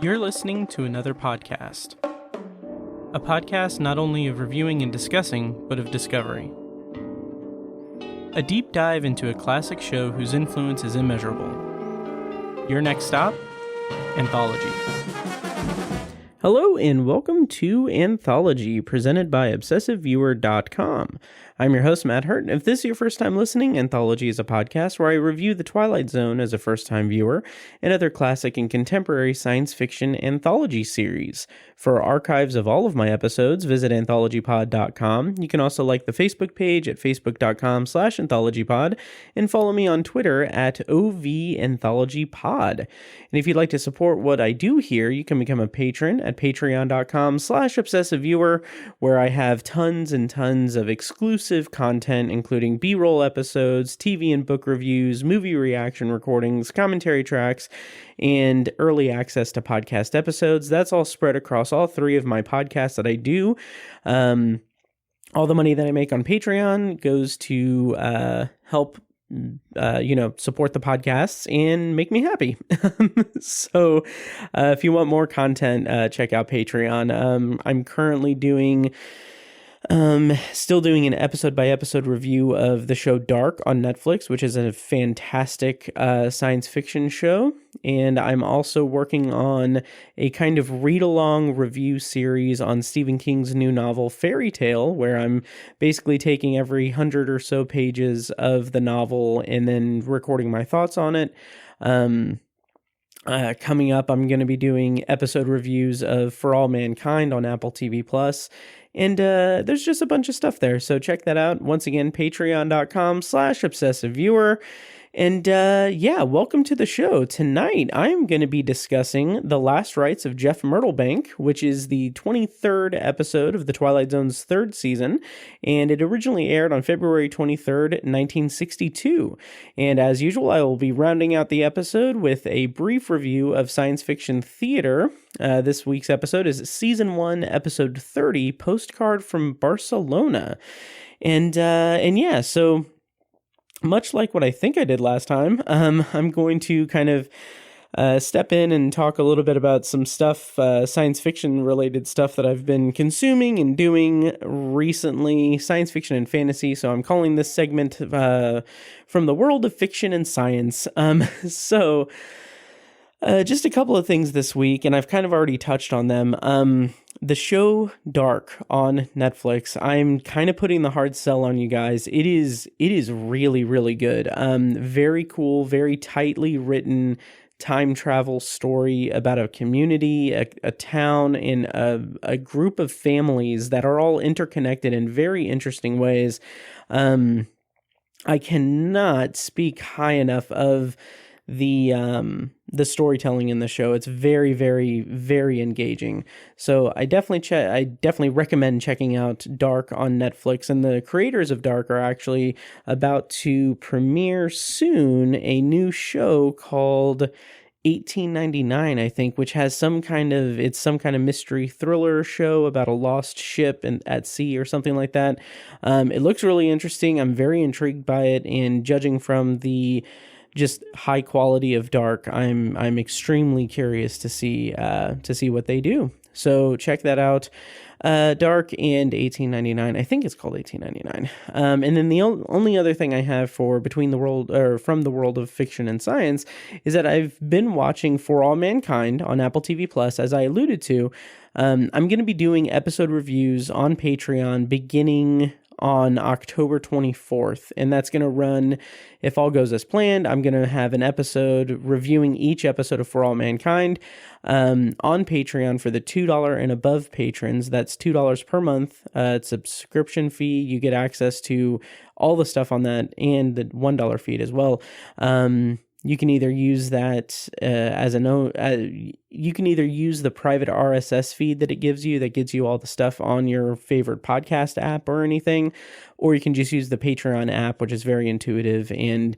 You're listening to another podcast. A podcast not only of reviewing and discussing, but of discovery. A deep dive into a classic show whose influence is immeasurable. Your next stop? Anthology. Hello and welcome to Anthology, presented by ObsessiveViewer.com. I'm your host, Matt Hurt. If this is your first time listening, Anthology is a podcast where I review The Twilight Zone as a first-time viewer and other classic and contemporary science fiction anthology series. For archives of all of my episodes, visit anthologypod.com. You can also like the Facebook page at facebook.com/anthologypod and follow me on Twitter at OVAnthologyPod. And if you'd like to support what I do here, you can become a patron at patreon.com/obsessiveviewer, where I have tons and tons of exclusive content, including B-roll episodes, TV and book reviews, movie reaction recordings, commentary tracks, and early access to podcast episodes. That's all spread across all three of my podcasts that I do. All the money that I make on Patreon goes to help support the podcasts and make me happy. So if you want more content, check out Patreon. I'm currently still doing an episode-by-episode review of the show Dark on Netflix, which is a fantastic science fiction show. And I'm also working on a kind of read-along review series on Stephen King's new novel, Fairy Tale, where I'm basically taking every 100 or so pages of the novel and then recording my thoughts on it. Coming up, I'm going to be doing episode reviews of For All Mankind on Apple TV+. And there's just a bunch of stuff there, so check that out. Once again, patreon.com/obsessiveviewer. And welcome to the show. Tonight, I'm going to be discussing The Last Rites of Jeff Myrtlebank, which is the 23rd episode of The Twilight Zone's third season, and it originally aired on February 23rd, 1962. And as usual, I will be rounding out the episode with a brief review of science fiction theater. This week's episode is Season 1, Episode 30, Postcard from Barcelona. So much like what I think I did last time, I'm going to kind of step in and talk a little bit about some stuff, science fiction related stuff that I've been consuming and doing recently, science fiction and fantasy. So I'm calling this segment From the World of Fiction and Science. Just a couple of things this week, and I've kind of already touched on them. The show Dark on Netflix, I'm kind of putting the hard sell on you guys. It is really, really good. Very cool, very tightly written time travel story about a community, a town, and a group of families that are all interconnected in very interesting ways. I cannot speak high enough of the storytelling in the show. It's very, very, very engaging. So I definitely recommend checking out Dark on Netflix. And the creators of Dark are actually about to premiere soon a new show called 1899, I think, which has some kind of mystery thriller show about a lost ship at sea or something like that. It looks really interesting. I'm very intrigued by it, and judging from the just high quality of Dark, I'm extremely curious to see what they do. So check that out. Dark and 1899. I think it's called 1899. And then the only other thing I have for From the World of Fiction and Science is that I've been watching For All Mankind on Apple TV+, as I alluded to. I'm going to be doing episode reviews on Patreon beginning on October 24th, and that's going to run, if all goes as planned, I'm going to have an episode reviewing each episode of For All Mankind on Patreon for the $2 and above patrons. That's $2 per month. It's a subscription fee. You get access to all the stuff on that and the $1 feed as well. You can either use that you can either use the private RSS feed that it gives you, that gives you all the stuff on your favorite podcast app or anything, or you can just use the Patreon app, which is very intuitive and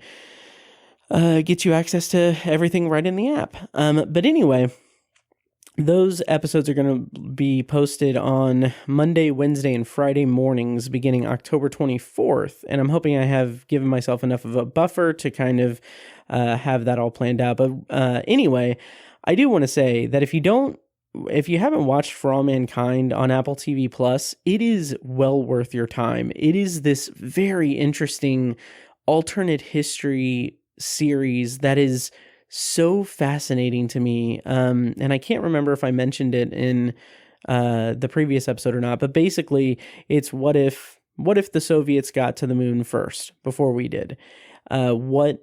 gets you access to everything right in the app. But anyway, those episodes are going to be posted on Monday, Wednesday, and Friday mornings beginning October 24th. And I'm hoping I have given myself enough of a buffer to kind of have that all planned out. But anyway, I do want to say that if you haven't watched For All Mankind on Apple TV Plus, it is well worth your time. It is this very interesting alternate history series that is so fascinating to me. And I can't remember if I mentioned it in the previous episode or not, but basically it's what if the Soviets got to the moon first before we did? What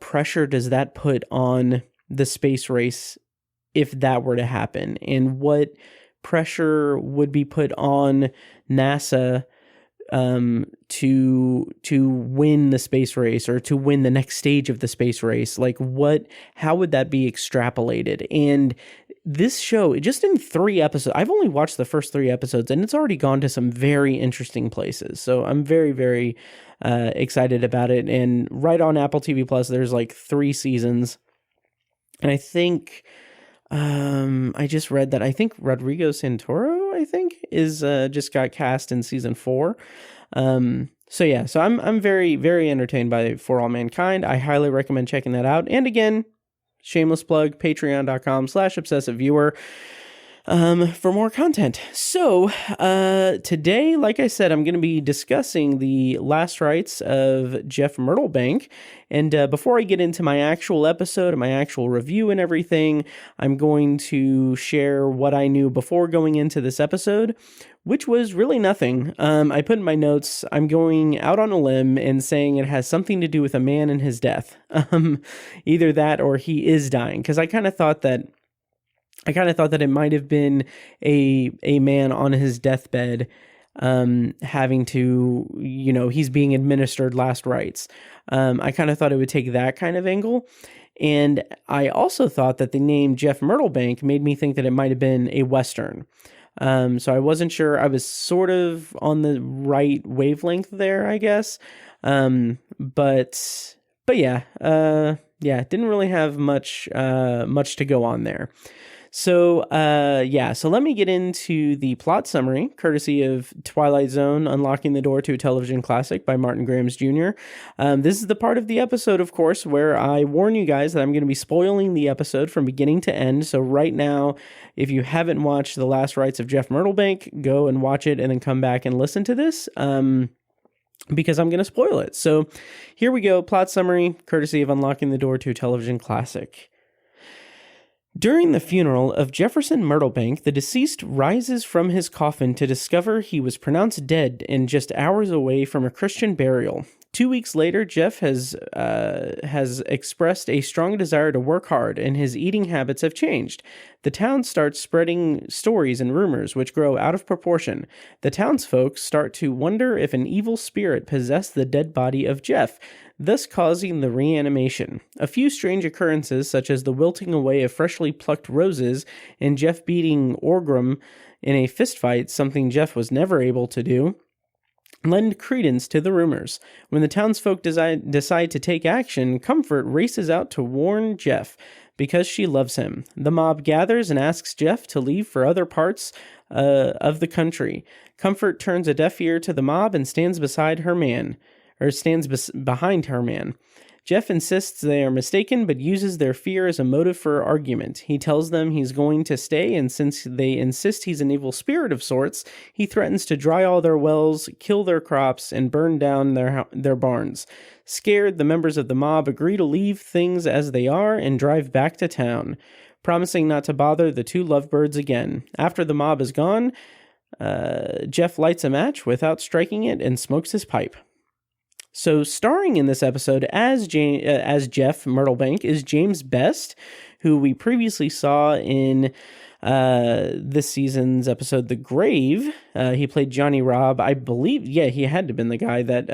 pressure does that put on the space race if that were to happen? And what pressure would be put on NASA to win the space race, or to win the next stage of the space race? Like, how would that be extrapolated? And this show, just in 3 episodes, I've only watched the first 3 episodes, and it's already gone to some very interesting places. So I'm very, very excited about it. And right on Apple TV Plus, there's like 3 seasons. And I think I just read that I think Rodrigo Santoro, is just got cast in season 4. So I'm very, very entertained by For All Mankind. I highly recommend checking that out. And again, shameless plug, patreon.com/obsessiveviewer for more content. So today, like I said, I'm going to be discussing the last rites of Jeff Myrtlebank. And before I get into my actual episode and my actual review and everything, I'm going to share what I knew before going into this episode, which was really nothing. I put in my notes, I'm going out on a limb and saying it has something to do with a man and his death. Either that or he is dying, because I kind of thought that it might have been a man on his deathbed, having to, he's being administered last rites. I kind of thought it would take that kind of angle. And I also thought that the name Jeff Myrtlebank made me think that it might have been a Western. So I wasn't sure. I was sort of on the right wavelength there, I guess. But yeah, didn't really have much to go on there. So let me get into the plot summary, courtesy of Twilight Zone: Unlocking the Door to a Television Classic by Martin Grams Jr. This is the part of the episode, of course, where I warn you guys that I'm going to be spoiling the episode from beginning to end. So right now, if you haven't watched The Last Rites of Jeff Myrtlebank, go and watch it and then come back and listen to this. Because I'm going to spoil it. So here we go. Plot summary, courtesy of Unlocking the Door to a Television Classic. During the funeral of Jefferson Myrtlebank, the deceased rises from his coffin to discover he was pronounced dead and just hours away from a Christian burial. 2 weeks later, Jeff has expressed a strong desire to work hard, and his eating habits have changed. The town starts spreading stories and rumors which grow out of proportion. The townsfolk start to wonder if an evil spirit possessed the dead body of Jeff, thus causing the reanimation. A few strange occurrences, such as the wilting away of freshly plucked roses and Jeff beating Orgram in a fistfight, something Jeff was never able to do, lend credence to the rumors. When the townsfolk decide to take action, Comfort races out to warn Jeff because she loves him. The mob gathers and asks Jeff to leave for other parts of the country. Comfort turns a deaf ear to the mob and stands behind her man. Jeff insists they are mistaken, but uses their fear as a motive for argument. He tells them he's going to stay, and since they insist he's an evil spirit of sorts, he threatens to dry all their wells, kill their crops, and burn down their barns. Scared, the members of the mob agree to leave things as they are and drive back to town, promising not to bother the 2 lovebirds again. After the mob is gone, Jeff lights a match without striking it and smokes his pipe. So starring in this episode as Jeff Myrtlebank is James Best, who we previously saw in this season's episode, The Grave. He played Johnny Robb. I believe, he had to have been the guy that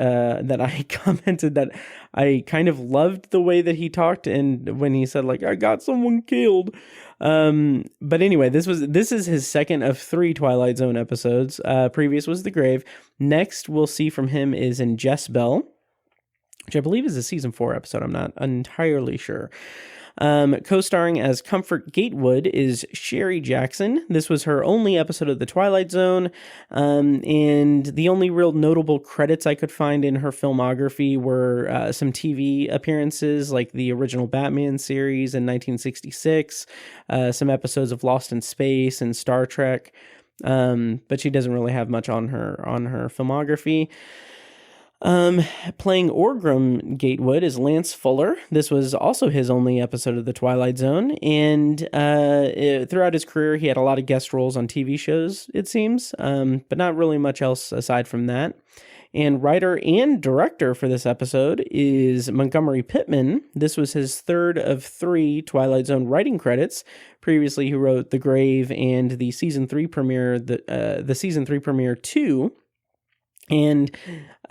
I commented that I kind of loved the way that he talked, and when he said, like, I got someone killed. But anyway, this is his second of 3 Twilight Zone episodes. Previous was The Grave. Next we'll see from him is in Jess Bell, which I believe is a season 4 episode. I'm not entirely sure. Co-starring as Comfort Gatewood is Sherry Jackson. This was her only episode of The Twilight Zone, and the only real notable credits I could find in her filmography were some TV appearances, like the original Batman series in 1966, some episodes of Lost in Space and Star Trek, but she doesn't really have much on her filmography. Playing Orgrim Gatewood is Lance Fuller. This was also his only episode of The Twilight Zone, and throughout his career, he had a lot of guest roles on TV shows, it seems, but not really much else aside from that. And writer and director for this episode is Montgomery Pittman. This was his third of 3 Twilight Zone writing credits. Previously, he wrote The Grave and the season 3 premiere, the season 3 premiere 2. And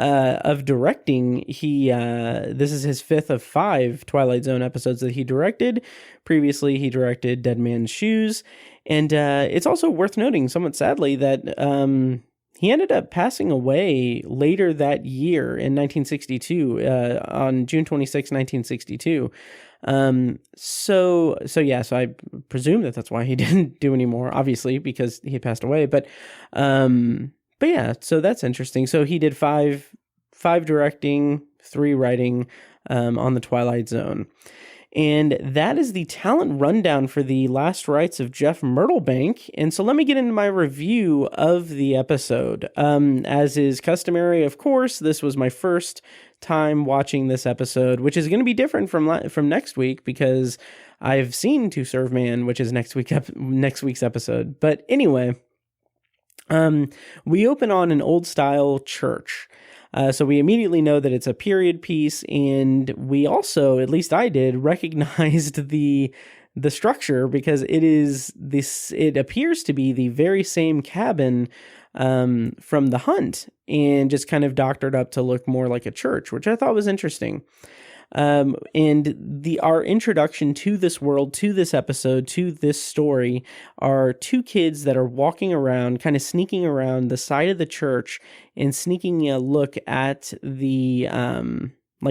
of directing, this is his 5th of 5 Twilight Zone episodes that he directed. Previously, he directed Dead Man's Shoes. And it's also worth noting, somewhat sadly, that he ended up passing away later that year in 1962, on June 26, 1962. So I presume that's why he didn't do any more, obviously, because he passed away. But yeah, so that's interesting. So he did 5 directing, 3 writing on The Twilight Zone. And that is the talent rundown for the last rites of Jeff Myrtlebank. And so let me get into my review of the episode. As is customary, of course, this was my first time watching this episode, which is going to be different from next week because I've seen To Serve Man, which is next week's episode. But anyway, we open on an old-style church. So we immediately know that it's a period piece, and we also, at least I did, recognized the structure because it appears to be the very same cabin from The Hunt, and just kind of doctored up to look more like a church, which I thought was interesting. And our introduction to this world, to this episode, to this story are 2 kids that are walking around, kind of sneaking around the side of the church and sneaking a look at the,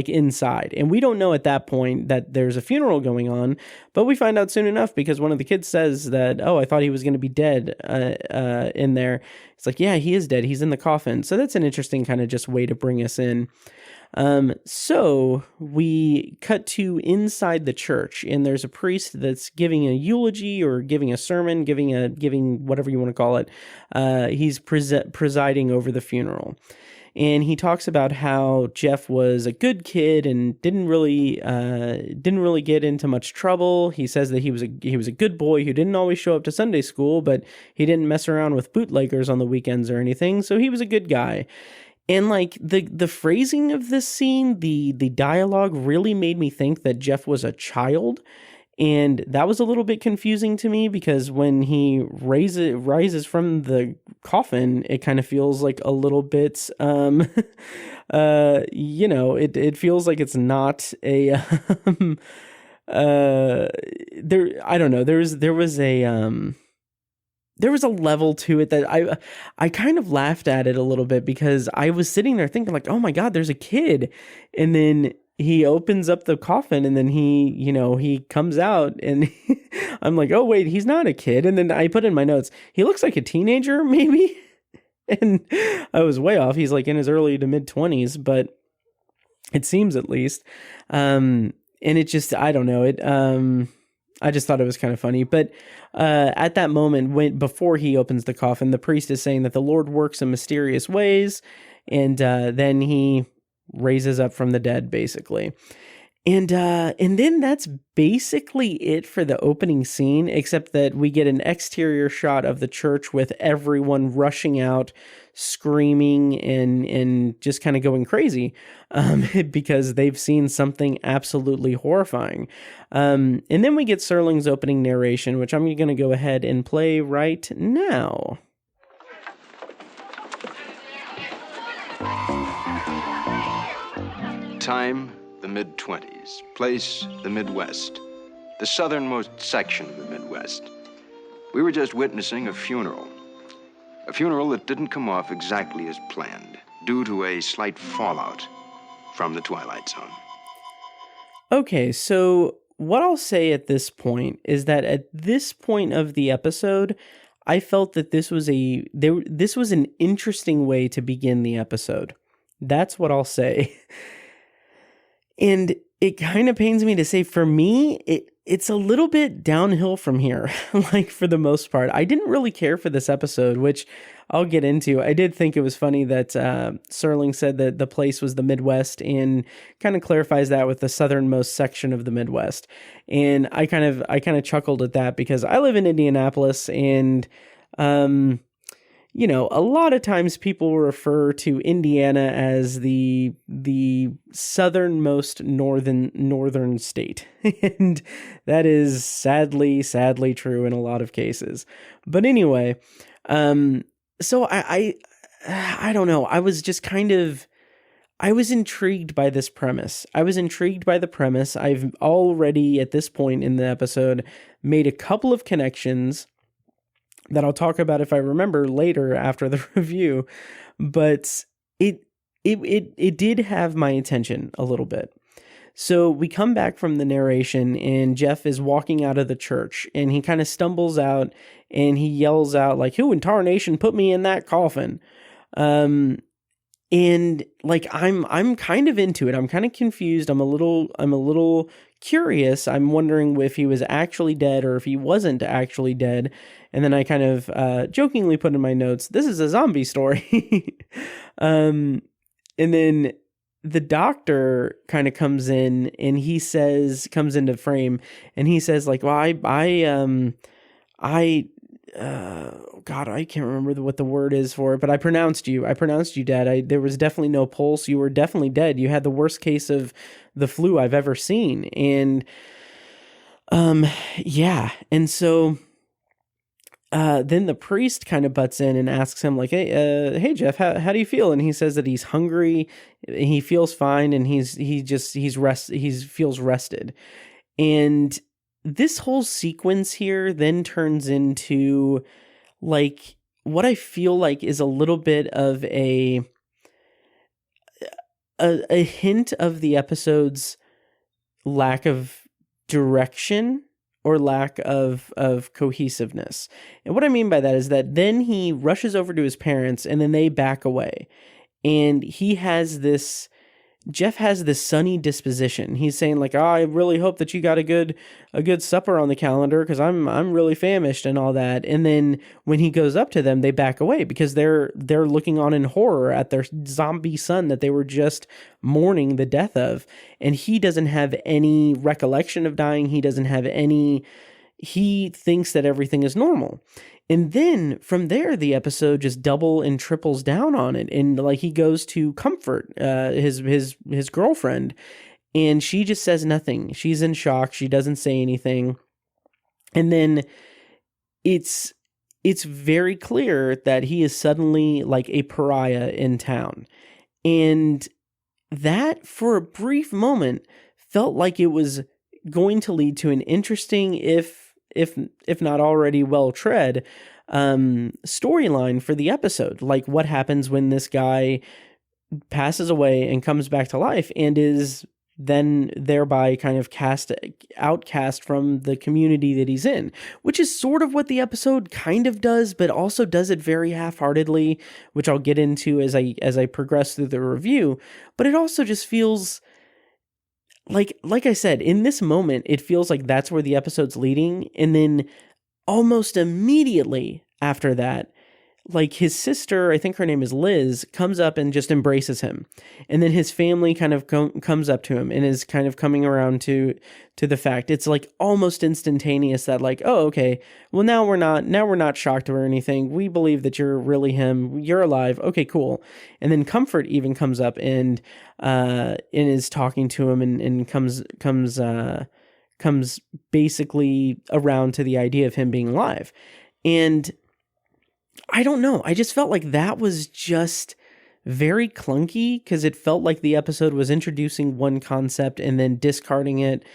inside. And we don't know at that point that there's a funeral going on, but we find out soon enough because one of the kids says that, oh, I thought he was going to be dead, in there. It's like, yeah, he is dead. He's in the coffin. So that's an interesting kind of just way to bring us in. So we cut to inside the church, and there's a priest that's giving a eulogy or giving a sermon, giving whatever you want to call it. He's presiding over the funeral. And he talks about how Jeff was a good kid and didn't really get into much trouble. He says that he was a good boy who didn't always show up to Sunday school, but he didn't mess around with bootleggers on the weekends or anything. So he was a good guy. And like the phrasing of this scene, the dialogue really made me think that Jeff was a child. And that was a little bit confusing to me because when he rises from the coffin, it kind of feels like a little bit, it feels like it's not a, I don't know. There was a level to it that I kind of laughed at it a little bit because I was sitting there thinking like, oh my God, there's a kid. And then he opens up the coffin and then he comes out and I'm like, oh wait, he's not a kid. And then I put in my notes, he looks like a teenager maybe. And I was way off. He's like in his early to mid 20s, but it seems at least. And it just, I don't know. I just thought it was kind of funny. But at that moment, before he opens the coffin, the priest is saying that the Lord works in mysterious ways. And then he raises up from the dead, basically. And then that's basically it for the opening scene, except that we get an exterior shot of the church with everyone rushing out, screaming and just kind of going crazy because they've seen something absolutely horrifying. And then we get Serling's opening narration, which I'm going to go ahead and play right now. Time, the mid-20s. Place, the Midwest. The southernmost section of the Midwest. We were just witnessing a funeral. A funeral that didn't come off exactly as planned, due to a slight fallout from the Twilight Zone. Okay, so what I'll say at this point is that at this point of the episode, I felt that this was an interesting way to begin the episode. That's what I'll say. And it kind of pains me to say, for me, it's a little bit downhill from here, like for the most part. I didn't really care for this episode, which I'll get into. I did think it was funny that Serling said that the place was the Midwest, and kind of clarifies that with the southernmost section of the Midwest. And I kind of chuckled at that because I live in Indianapolis, and a lot of times people refer to Indiana as the southernmost northern state. And that is sadly true in a lot of cases. But anyway, so I don't know. I was intrigued by this premise. I've already, at this point in the episode, made a couple of connections that I'll talk about if I remember later after the review, but it did have my attention a little bit. So we come back from the narration, and Jeff is walking out of the church, and he kind of stumbles out, and he yells out, like, "Who in tarnation put me in that coffin?" And like, I'm kind of into it. I'm kind of confused. I'm a little curious. I'm wondering if he was actually dead or if he wasn't actually dead. And then I kind of jokingly put in my notes, "This is a zombie story." And then the doctor kind of comes in, and comes into frame, and he says, like, "Well, God, I can't remember what the word is for it, but I pronounced you dead. There was definitely no pulse. You were definitely dead. You had the worst case of the flu I've ever seen." And, yeah. And so, then the priest kind of butts in and asks him, like, hey Jeff, how do you feel? And he says that he's hungry, he feels fine, and he feels rested. And this whole sequence here then turns into, like, what I feel like is a little bit of a hint of the episode's lack of direction or lack of cohesiveness. And what I mean by that is that then he rushes over to his parents, and then they back away. And Jeff has this sunny disposition. He's saying, like, "Oh, I really hope that you got a good supper on the calendar, because I'm really famished," and all that. And then when he goes up to them, they back away because they're looking on in horror at their zombie son that they were just mourning the death of. And he doesn't have any recollection of dying. He thinks that everything is normal. And then from there, the episode just double and triples down on it. And like, he goes to comfort his girlfriend, and she just says nothing. She's in shock. She doesn't say anything. And then it's very clear that he is suddenly like a pariah in town. And that, for a brief moment, felt like it was going to lead to an interesting, if not already well-tread, storyline for the episode. Like, what happens when this guy passes away and comes back to life and is then thereby kind of outcast from the community that he's in, which is sort of what the episode kind of does, but also does it very half-heartedly, which I'll get into as I progress through the review. But it also just feels like I said, in this moment, it feels like that's where the episode's leading. And then almost immediately after that, like, his sister, I think her name is Liz, comes up and just embraces him. And then his family kind of comes up to him and is kind of coming around to the fact. It's like almost instantaneous that, like, "Oh, okay, well, now we're not shocked or anything. We believe that you're really him. You're alive. Okay, cool." And then Comfort even comes up and is talking to him and comes basically around to the idea of him being alive. And I don't know. I just felt like that was just very clunky, because it felt like the episode was introducing one concept and then discarding it,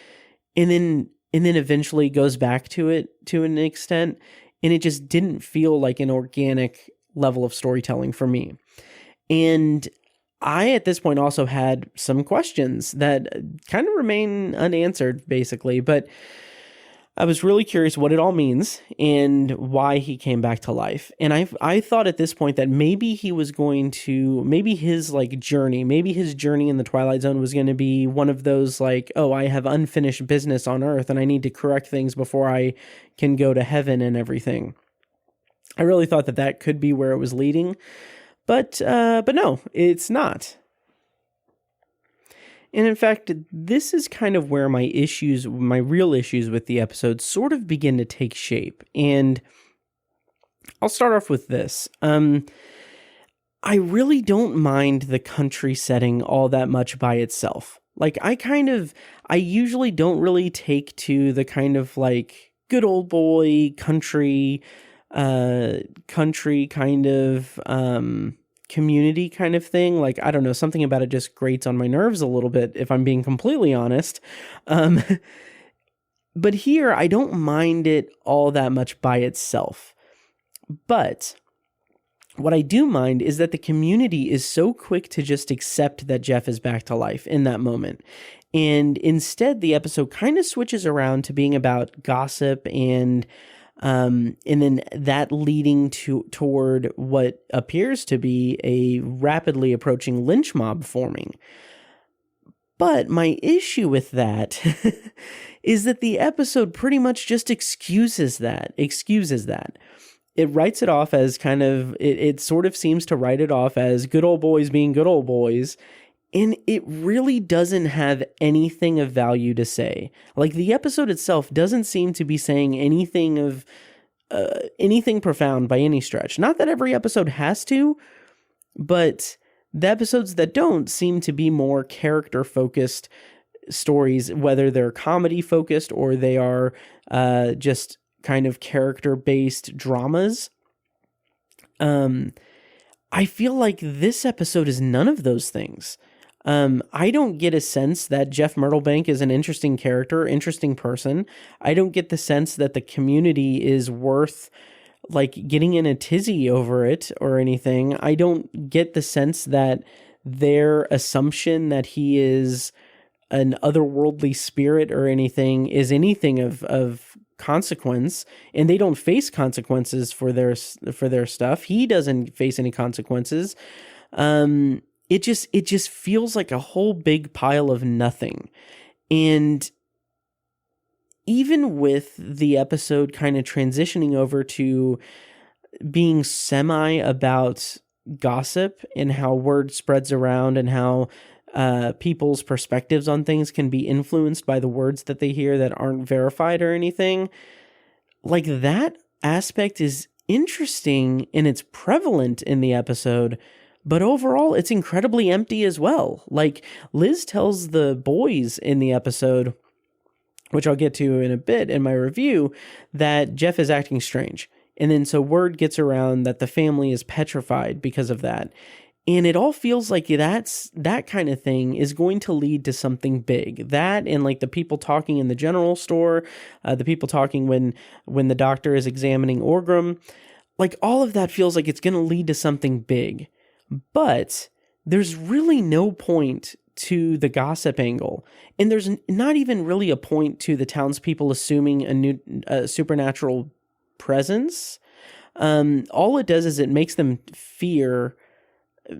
and then eventually goes back to it to an extent, and it just didn't feel like an organic level of storytelling for me. And I, at this point, also had some questions that kind of remain unanswered, basically, but I was really curious what it all means and why he came back to life. And I thought at this point that maybe he was going to, maybe his journey in the Twilight Zone was going to be one of those oh, I have unfinished business on Earth and I need to correct things before I can go to heaven and everything. I really thought that could be where it was leading, but no, it's not. And in fact, this is kind of where my real issues with the episode sort of begin to take shape. And I'll start off with this. I really don't mind the country setting all that much by itself. I usually don't really take to the kind of good old boy country kind of, community kind of thing. I don't know, something about it just grates on my nerves a little bit, if I'm being completely honest. But here, I don't mind it all that much by itself. But what I do mind is that the community is so quick to just accept that Jeff is back to life in that moment. And instead, the episode kind of switches around to being about gossip and then that leading toward what appears to be a rapidly approaching lynch mob forming. But my issue with that is that the episode pretty much just excuses that. It writes it off as it sort of seems to write it off as good old boys being good old boys. And it really doesn't have anything of value to say. The episode itself doesn't seem to be saying anything of anything profound by any stretch. Not that every episode has to, but the episodes that don't seem to be more character-focused stories, whether they're comedy-focused or they are just kind of character-based dramas. I feel like this episode is none of those things. I don't get a sense that Jeff Myrtlebank is an interesting character, interesting person. I don't get the sense that the community is worth getting in a tizzy over it or anything. I don't get the sense that their assumption that he is an otherworldly spirit or anything is anything of consequence, and they don't face consequences for their stuff. He doesn't face any consequences. It just feels like a whole big pile of nothing. And even with the episode kind of transitioning over to being semi about gossip and how word spreads around and how people's perspectives on things can be influenced by the words that they hear that aren't verified or anything, that aspect is interesting and it's prevalent in the episode. But overall, it's incredibly empty as well. Liz tells the boys in the episode, which I'll get to in a bit in my review, that Jeff is acting strange. And then so word gets around that the family is petrified because of that. And it all feels like that kind of thing is going to lead to something big. That and the people talking in the general store, the people talking when the doctor is examining Orgrim, all of that feels like it's going to lead to something big. But there's really no point to the gossip angle. And there's not even really a point to the townspeople assuming a new supernatural presence. All it does is it makes them fear Jeff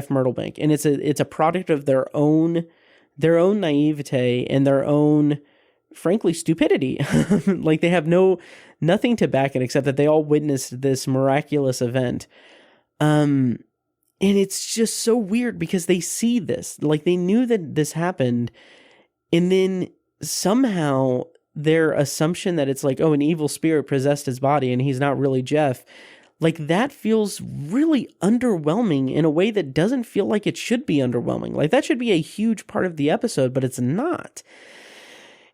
Myrtlebank. And it's a product of their own naivete and their own, frankly, stupidity. They have nothing to back it except that they all witnessed this miraculous event. And it's just so weird because they see this, they knew that this happened, and then somehow their assumption that it's an evil spirit possessed his body and he's not really Jeff, that feels really underwhelming in a way that doesn't feel like it should be underwhelming. That should be a huge part of the episode, but it's not.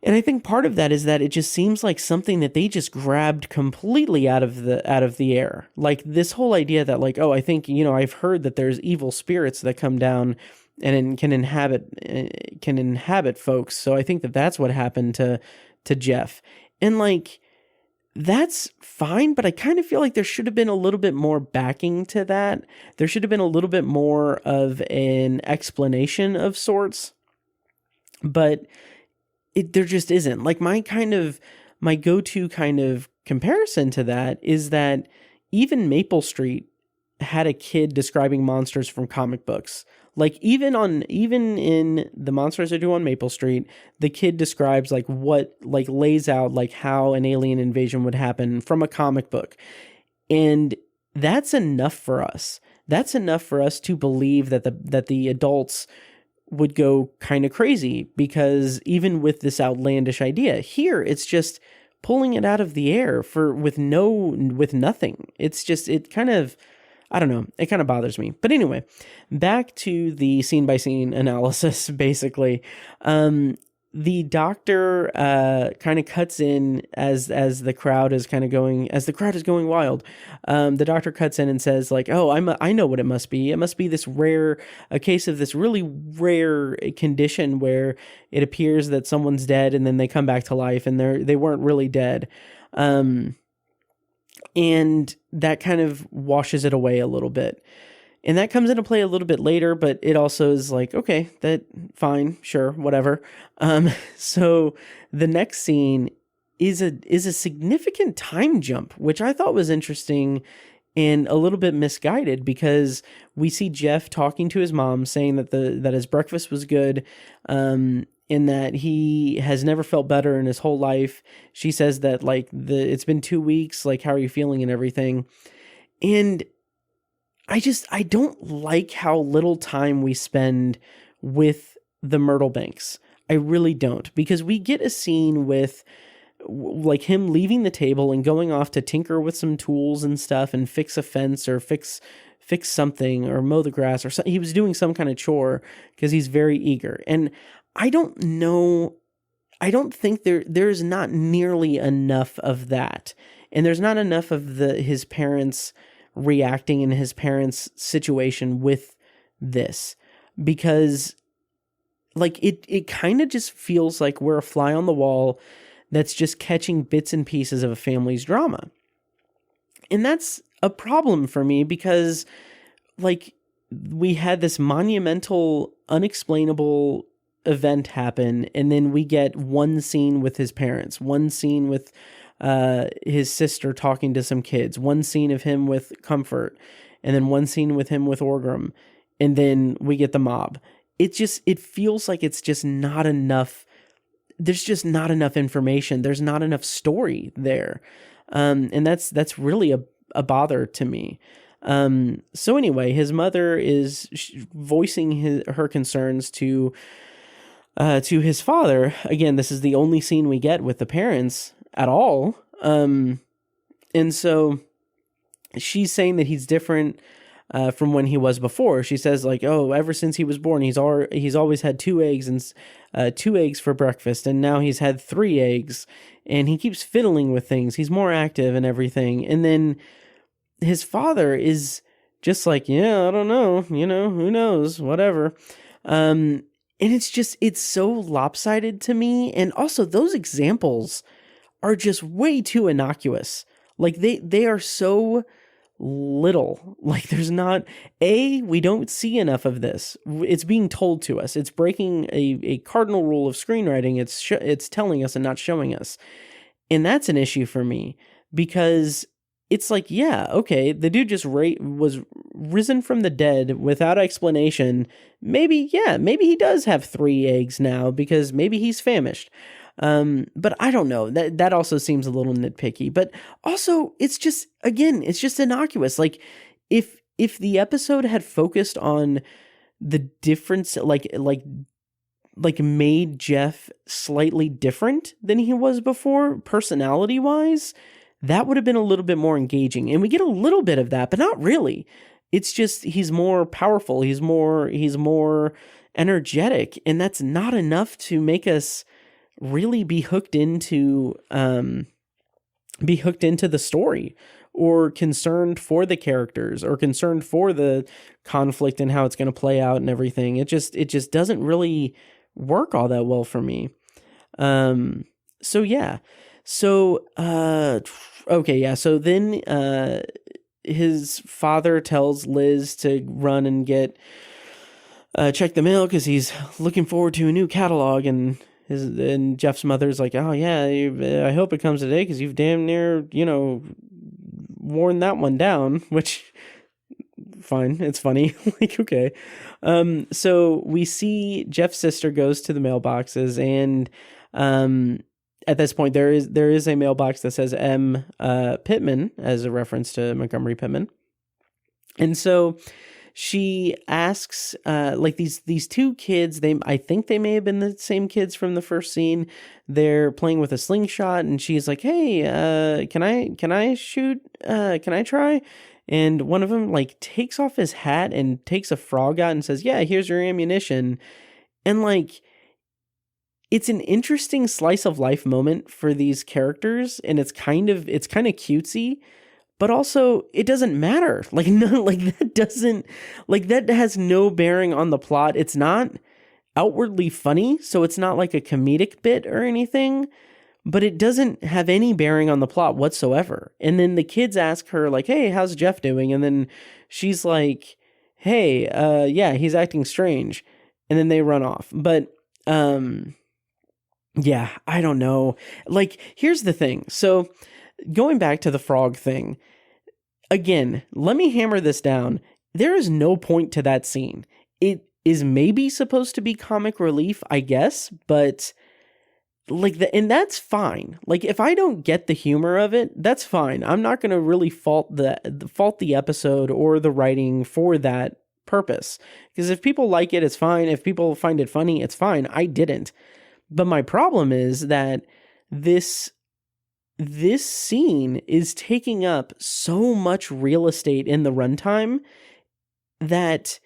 And I think part of that is that it just seems like something that they just grabbed completely out of the air. This whole idea that I think, I've heard that there's evil spirits that come down and can inhabit folks. So I think that that's what happened to Jeff. And that's fine, but I kind of feel like there should have been a little bit more backing to that. There should have been a little bit more of an explanation of sorts, but there just isn't. Like my go-to kind of comparison to that is that even Maple Street had a kid describing monsters from comic books. Like even in the Monsters I Do on Maple Street, the kid describes like what, like lays out like how an alien invasion would happen from a comic book. And that's enough for us. That's enough for us to believe that the adults would go kind of crazy, because even with this outlandish idea here, it's just pulling it out of the air with nothing. It's just, it kind of, I don't know, it kind of bothers me. But anyway, back to the scene by scene analysis, basically. The doctor kind of cuts in as the crowd is going wild. The doctor cuts in and says like, "Oh, I know what it must be. It must be a case of this really rare condition where it appears that someone's dead and then they come back to life and they weren't really dead." And that kind of washes it away a little bit. And that comes into play a little bit later, but it also is like, okay, that fine, sure, whatever. So the next scene is a significant time jump, which I thought was interesting and a little bit misguided, because we see Jeff talking to his mom, saying that his breakfast was good, in that he has never felt better in his whole life. She says that like it's been 2 weeks, like how are you feeling and everything. And I don't like how little time we spend with the Myrtlebanks. I really don't, because we get a scene with like him leaving the table and going off to tinker with some tools and stuff and fix a fence or fix something or mow the grass or something. He was doing some kind of chore because he's very eager. And I don't know, I don't think there's not nearly enough of that. And there's not enough of his parents reacting in his parents' situation with this, because like it kind of just feels like we're a fly on the wall that's just catching bits and pieces of a family's drama. And that's a problem for me, because like we had this monumental, unexplainable event happen, and then we get one scene with his parents, one scene with his sister talking to some kids, one scene of him with Comfort, and then one scene with him with Orgrim, and then we get the mob. It feels like it's just not enough. There's just not enough information. There's not enough story there. And that's really a bother to me. So anyway, his mother is voicing her concerns to his father. Again, this is the only scene we get with the parents at all. And so she's saying that he's different from when he was before. She says like, oh, ever since he was born, he's always had 2 eggs and 2 eggs for breakfast, and now he's had 3 eggs, and he keeps fiddling with things. He's more active and everything. And then his father is just like, yeah, I don't know, who knows, whatever. And it's so lopsided to me. And also those examples are just way too innocuous. Like they are so little. Like there's not, we don't see enough of this. It's being told to us. It's breaking a cardinal rule of screenwriting. It's telling us and not showing us. And that's an issue for me, because it's like, yeah, okay, the dude just was risen from the dead without explanation. Maybe he does have 3 eggs now because maybe he's famished. But I don't know. That also seems a little nitpicky. But also, it's just innocuous. Like, if the episode had focused on the difference, like made Jeff slightly different than he was before, personality-wise, that would have been a little bit more engaging. And we get a little bit of that, but not really. It's just he's more powerful. He's more energetic, and that's not enough to make us really be hooked into the story, or concerned for the characters, or concerned for the conflict and how it's going to play out and everything. It just doesn't really work all that well for me. So yeah. So, okay, yeah. So then, his father tells Liz to run and check the mail because he's looking forward to a new catalog, and Jeff's mother's like, oh yeah, I hope it comes today because you've damn near, worn that one down, which, fine, it's funny. Like, okay. So we see Jeff's sister goes to the mailboxes, and at this point there is a mailbox that says M. Pittman, as a reference to Montgomery Pittman. And so she asks, like, these two kids, I think they may have been the same kids from the first scene. They're playing with a slingshot, and she's like, hey, can I shoot? Can I try? And one of them, like, takes off his hat and takes a frog out and says, yeah, here's your ammunition. And, like, it's an interesting slice of life moment for these characters, and it's kind of cutesy, but also it doesn't matter. Like, no, like that has no bearing on the plot. It's not outwardly funny, so it's not like a comedic bit or anything, but it doesn't have any bearing on the plot whatsoever. And then the kids ask her, like, hey, how's Jeff doing? And then she's like, hey, yeah, he's acting strange. And then they run off. But, yeah, I don't know. Like, here's the thing. So going back to the frog thing, again, let me hammer this down. There is no point to that scene. It is maybe supposed to be comic relief, I guess, but like, and that's fine. Like, if I don't get the humor of it, that's fine. I'm not going to really fault the episode or the writing for that purpose. Because if people like it, it's fine. If people find it funny, it's fine. I didn't. But my problem is that this scene is taking up so much real estate in the runtime that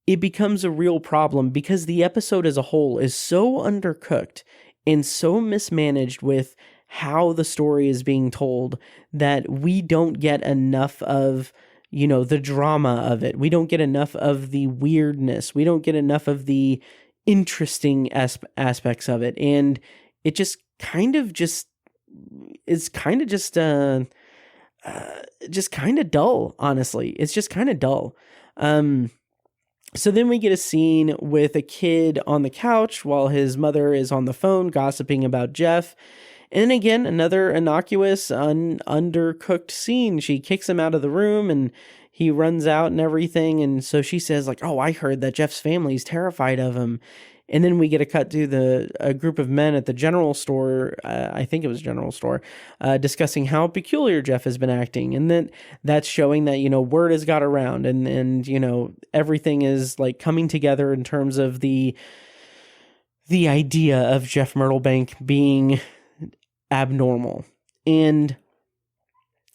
it becomes a real problem, because the episode as a whole is so undercooked and so mismanaged with how the story is being told that we don't get enough of, the drama of it. We don't get enough of the weirdness. We don't get enough of the interesting aspects of it. And it just kind of dull, honestly. It's just kind of dull. So then we get a scene with a kid on the couch while his mother is on the phone gossiping about Jeff. And then again, another innocuous, undercooked scene. She kicks him out of the room and he runs out and everything. And so she says, like, oh, I heard that Jeff's family is terrified of him. And then we get a cut to a group of men at the general store, I think it was general store, discussing how peculiar Jeff has been acting. And that's showing that, word has got around and everything is like coming together in terms of the idea of Jeff Myrtlebank being abnormal. And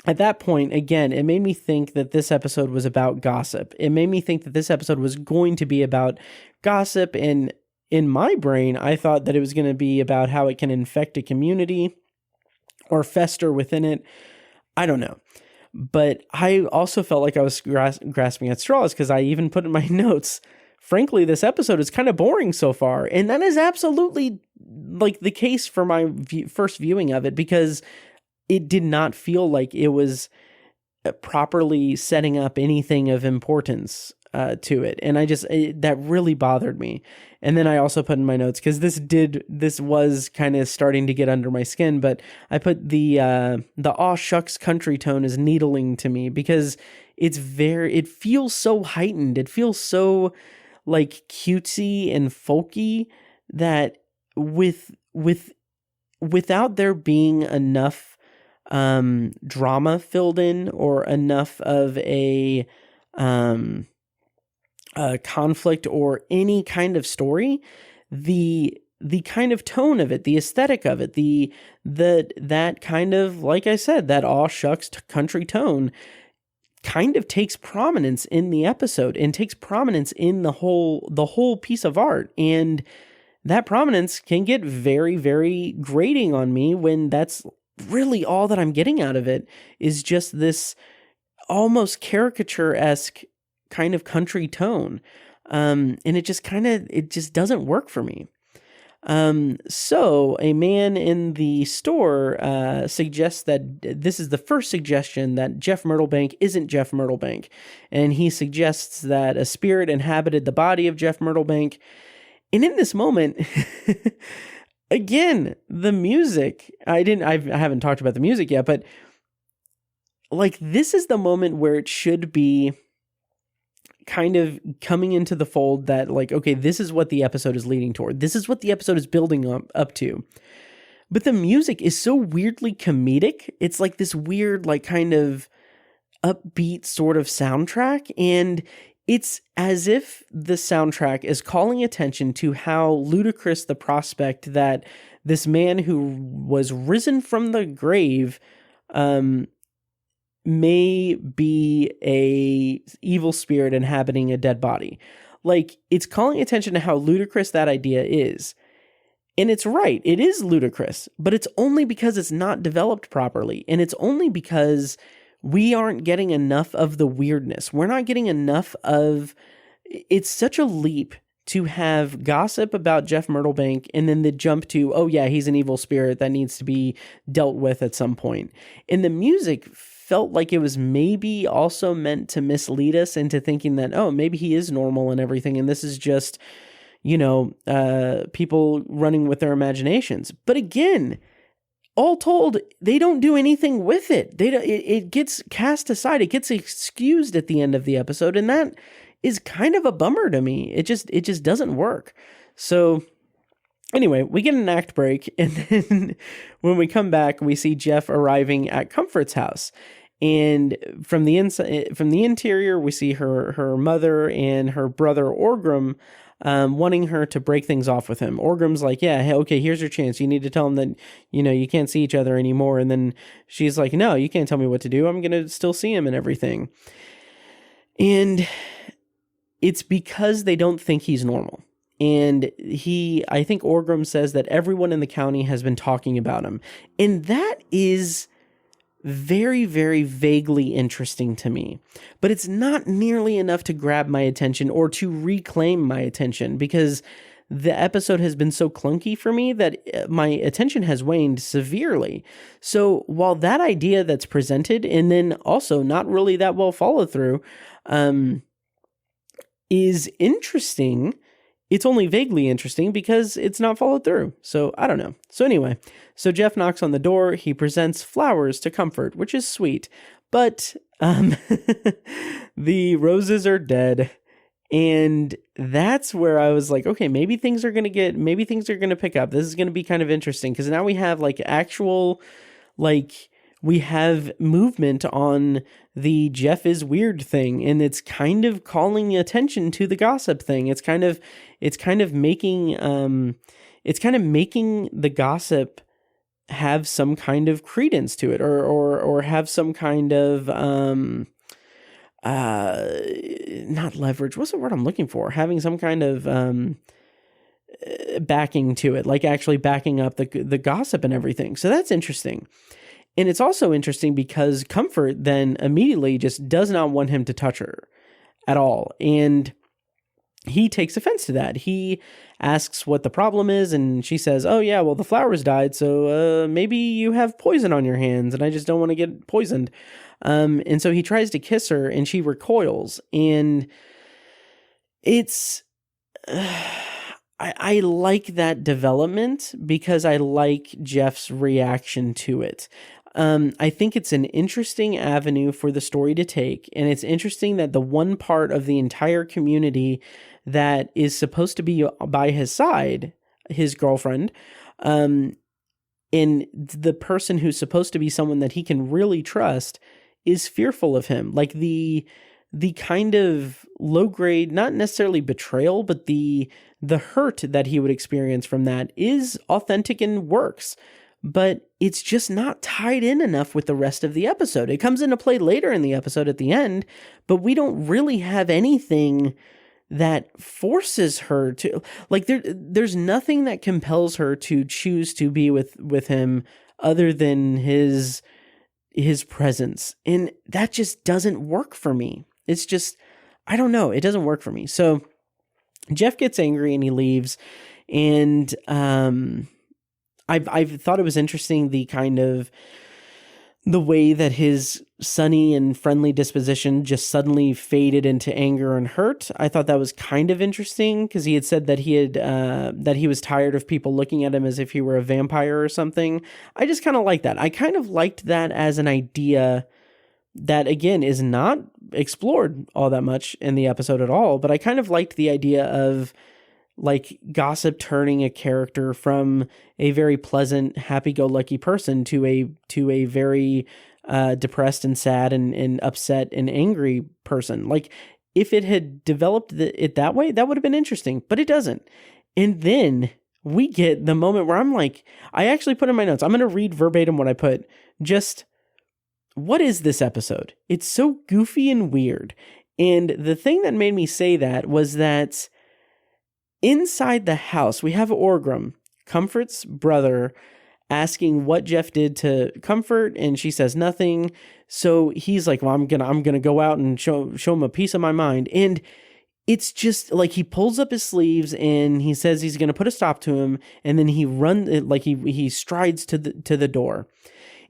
at that point, again, it made me think that this episode was about gossip. It made me think that this episode was going to be about gossip, and in my brain, I thought that it was going to be about how it can infect a community or fester within it. I don't know. But I also felt like I was grasping at straws, because I even put in my notes, frankly, this episode is kind of boring so far. And that is absolutely like the case for my first viewing of it, because it did not feel like it was properly setting up anything of importance to it. And that really bothered me. And then I also put in my notes, because this was kind of starting to get under my skin, but I put the aw shucks country tone is needling to me, because it feels so heightened. It feels so like cutesy and folky that without there being enough drama filled in or enough of a conflict or any kind of story, the kind of tone of it, the aesthetic of it, that kind of, like I said, that aw shucks country tone kind of takes prominence in the episode and takes prominence in the whole piece of art. And that prominence can get very, very grating on me when that's really all that I'm getting out of it, is just this almost caricature-esque kind of country tone. And it just doesn't work for me. So a man in the store suggests that this is the first suggestion that Jeff Myrtlebank isn't Jeff Myrtlebank. And he suggests that a spirit inhabited the body of Jeff Myrtlebank. And in this moment, again, the music, I haven't talked about the music yet, but like this is the moment where it should be kind of coming into the fold that like, okay, this is what the episode is leading toward. This is what the episode is building up to. But the music is so weirdly comedic. It's like this weird, like kind of upbeat sort of soundtrack. And it's as if the soundtrack is calling attention to how ludicrous the prospect that this man who was risen from the grave, may be a evil spirit inhabiting a dead body. Like, it's calling attention to how ludicrous that idea is. And it's right, it is ludicrous, but it's only because it's not developed properly. And it's only because we aren't getting enough of the weirdness. We're not getting enough of... It's such a leap to have gossip about Jeff Myrtlebank and then the jump to, oh yeah, he's an evil spirit that needs to be dealt with at some point. And the music felt like it was maybe also meant to mislead us into thinking that, oh, maybe he is normal and everything, and this is just, people running with their imaginations. But again, all told, they don't do anything with it. It gets cast aside. It gets excused at the end of the episode, and that is kind of a bummer to me. It just doesn't work. So anyway, we get an act break, and then when we come back, we see Jeff arriving at Comfort's house. And from the interior, we see her mother and her brother Orgrim wanting her to break things off with him. Orgrim's like, yeah, hey, okay, here's your chance. You need to tell him that, you can't see each other anymore. And then she's like, no, you can't tell me what to do. I'm going to still see him and everything. And it's because they don't think he's normal. And I think Orgrim says that everyone in the county has been talking about him. And that is very, very vaguely interesting to me, but it's not nearly enough to grab my attention or to reclaim my attention, because the episode has been so clunky for me that my attention has waned severely. So while that idea that's presented and then also not really that well followed through, is interesting, it's only vaguely interesting because it's not followed through. So I don't know. So anyway, so Jeff knocks on the door. He presents flowers to Comfort, which is sweet. But the roses are dead. And that's where I was like, okay, maybe things are going to pick up. This is going to be kind of interesting because now we have like actual, like, we have movement on the Jeff is weird thing, and it's kind of calling attention to the gossip thing. It's kind of making the gossip have some kind of credence to it, or have some kind of not leverage. What's the word I'm looking for? Having some kind of backing to it, like actually backing up the gossip and everything. So that's interesting. And it's also interesting because Comfort then immediately just does not want him to touch her at all. And he takes offense to that. He asks what the problem is, and she says, oh yeah, well, the flowers died, so maybe you have poison on your hands, and I just don't want to get poisoned. And so he tries to kiss her, and she recoils. And it's... I like that development because I like Jeff's reaction to it. I think it's an interesting avenue for the story to take, and it's interesting that the one part of the entire community that is supposed to be by his side, his girlfriend, and the person who's supposed to be someone that he can really trust is fearful of him. Like the kind of low grade, not necessarily betrayal, but the hurt that he would experience from that is authentic and works. But it's just not tied in enough with the rest of the episode. It comes into play later in the episode at the end, but we don't really have anything that forces her to, like, there's nothing that compels her to choose to be with him other than his presence. And that just doesn't work for me. It's just, I don't know. It doesn't work for me. So Jeff gets angry and he leaves. And I've thought it was interesting, the way that his sunny and friendly disposition just suddenly faded into anger and hurt. I thought that was kind of interesting, because he had said that he was tired of people looking at him as if he were a vampire or something. I just kind of like that. I kind of liked that as an idea that, again, is not explored all that much in the episode at all, but I kind of liked the idea of like gossip turning a character from a very pleasant, happy-go-lucky person to a very depressed and sad and upset and angry person. Like, if it had developed it that way, that would have been interesting, but it doesn't. And then we get the moment where I'm like, I actually put in my notes, I'm going to read verbatim what I put. Just, what is this episode? It's so goofy and weird. And the thing that made me say that was that inside the house, we have Orgrim, Comfort's brother, asking what Jeff did to Comfort, and she says nothing. So he's like, well, I'm gonna go out and show him a piece of my mind. And it's just like, he pulls up his sleeves and he says he's gonna put a stop to him, and then he strides to the door.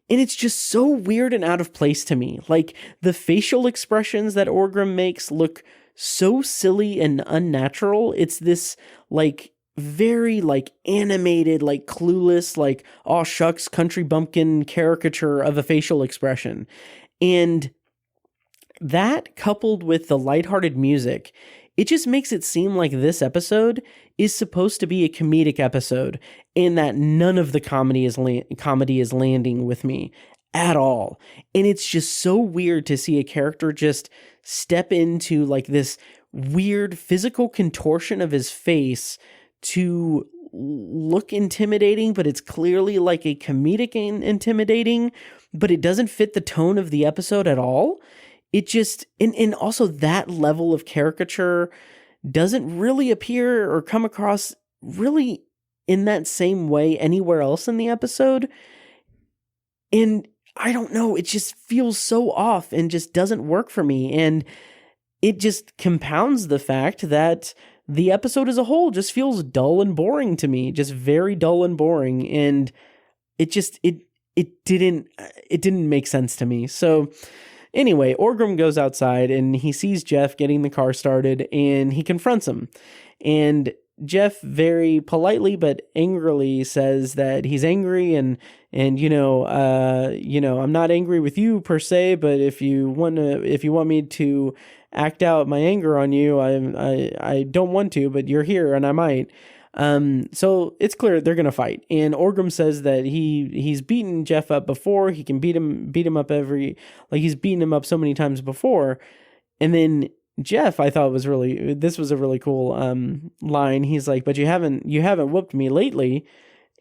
And it's just so weird and out of place to me. Like, the facial expressions that Orgrim makes look so silly and unnatural. It's this like very like animated, like Clueless, like, oh shucks, country bumpkin caricature of a facial expression. And that, coupled with the lighthearted music, it just makes it seem like this episode is supposed to be a comedic episode, and that none of the comedy is landing with me at all. And it's just so weird to see a character just step into like this weird physical contortion of his face to look intimidating, but it's clearly like a comedic intimidating, but it doesn't fit the tone of the episode at all. It just, and also that level of caricature doesn't really appear or come across really in that same way anywhere else in the episode. And I don't know, it just feels so off and just doesn't work for me. And it just compounds the fact that the episode as a whole just feels dull and boring to me, just very dull and boring. And it just, it didn't make sense to me. So anyway, Orgrim goes outside and he sees Jeff getting the car started, and he confronts him. And Jeff very politely but angrily says that he's angry, and I'm not angry with you per se, but if you want me to act out my anger on you, I don't want to, but you're here and I might. So it's clear they're gonna fight, and Orgrim says that he's beaten Jeff up before. He can beat him up he's beaten him up so many times before. And then Jeff, I thought this was a really cool line. He's like, but you haven't whooped me lately.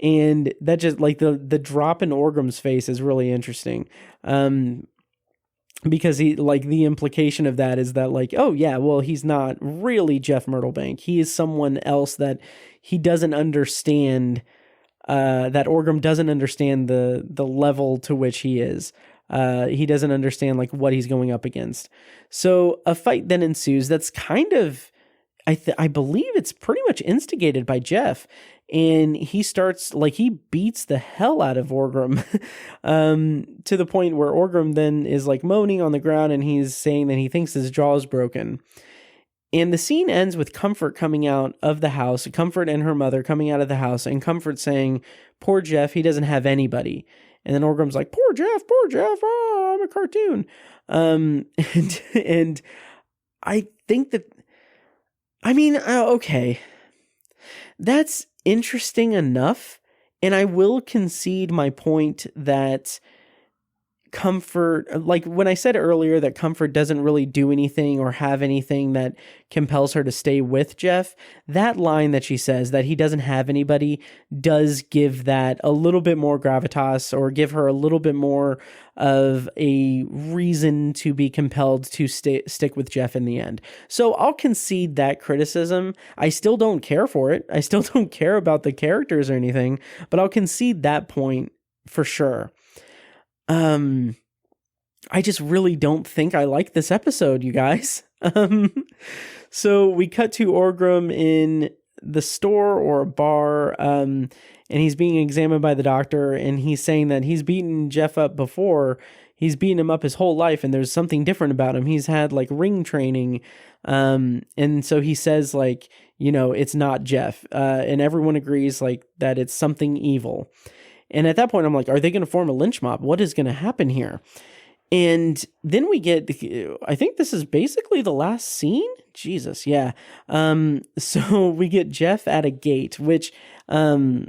And that just, like, the drop in Orgrim's face is really interesting. Because he, like, the implication of that is that, like, oh yeah, well, he's not really Jeff Myrtlebank. He is someone else that he doesn't understand, that Orgrim doesn't understand the level to which he is. He doesn't understand like what he's going up against. So a fight then ensues. That's kind of, I believe it's pretty much instigated by Jeff. And he starts, like, he beats the hell out of Orgrim to the point where Orgrim then is like moaning on the ground, and he's saying that he thinks his jaw is broken. And the scene ends with Comfort coming out of the house, Comfort and her mother coming out of the house, and Comfort saying, poor Jeff, he doesn't have anybody. And then Orgrim's like, poor Jeff, oh, I'm a cartoon. And I think that, I mean, okay, that's interesting enough. And I will concede my point that Comfort, like when I said earlier that Comfort doesn't really do anything or have anything that compels her to stay with Jeff, that line that she says that he doesn't have anybody does give that a little bit more gravitas, or give her a little bit more of a reason to be compelled to stick with Jeff in the end. So I'll concede that criticism. I still don't care for it. I still don't care about the characters or anything, but I'll concede that point for sure. I just really don't think I like this episode, you guys. So we cut to Orgrim in the store or a bar, and he's being examined by the doctor, and he's saying that he's beaten Jeff up before. He's beaten him up his whole life, and there's something different about him. He's had like ring training, and so he says like, it's not Jeff, and everyone agrees like that it's something evil. And at that point, I'm like, are they going to form a lynch mob? What is going to happen here? And then we get, I think this is basically the last scene. Jesus, yeah. So we get Jeff at a gate, which, in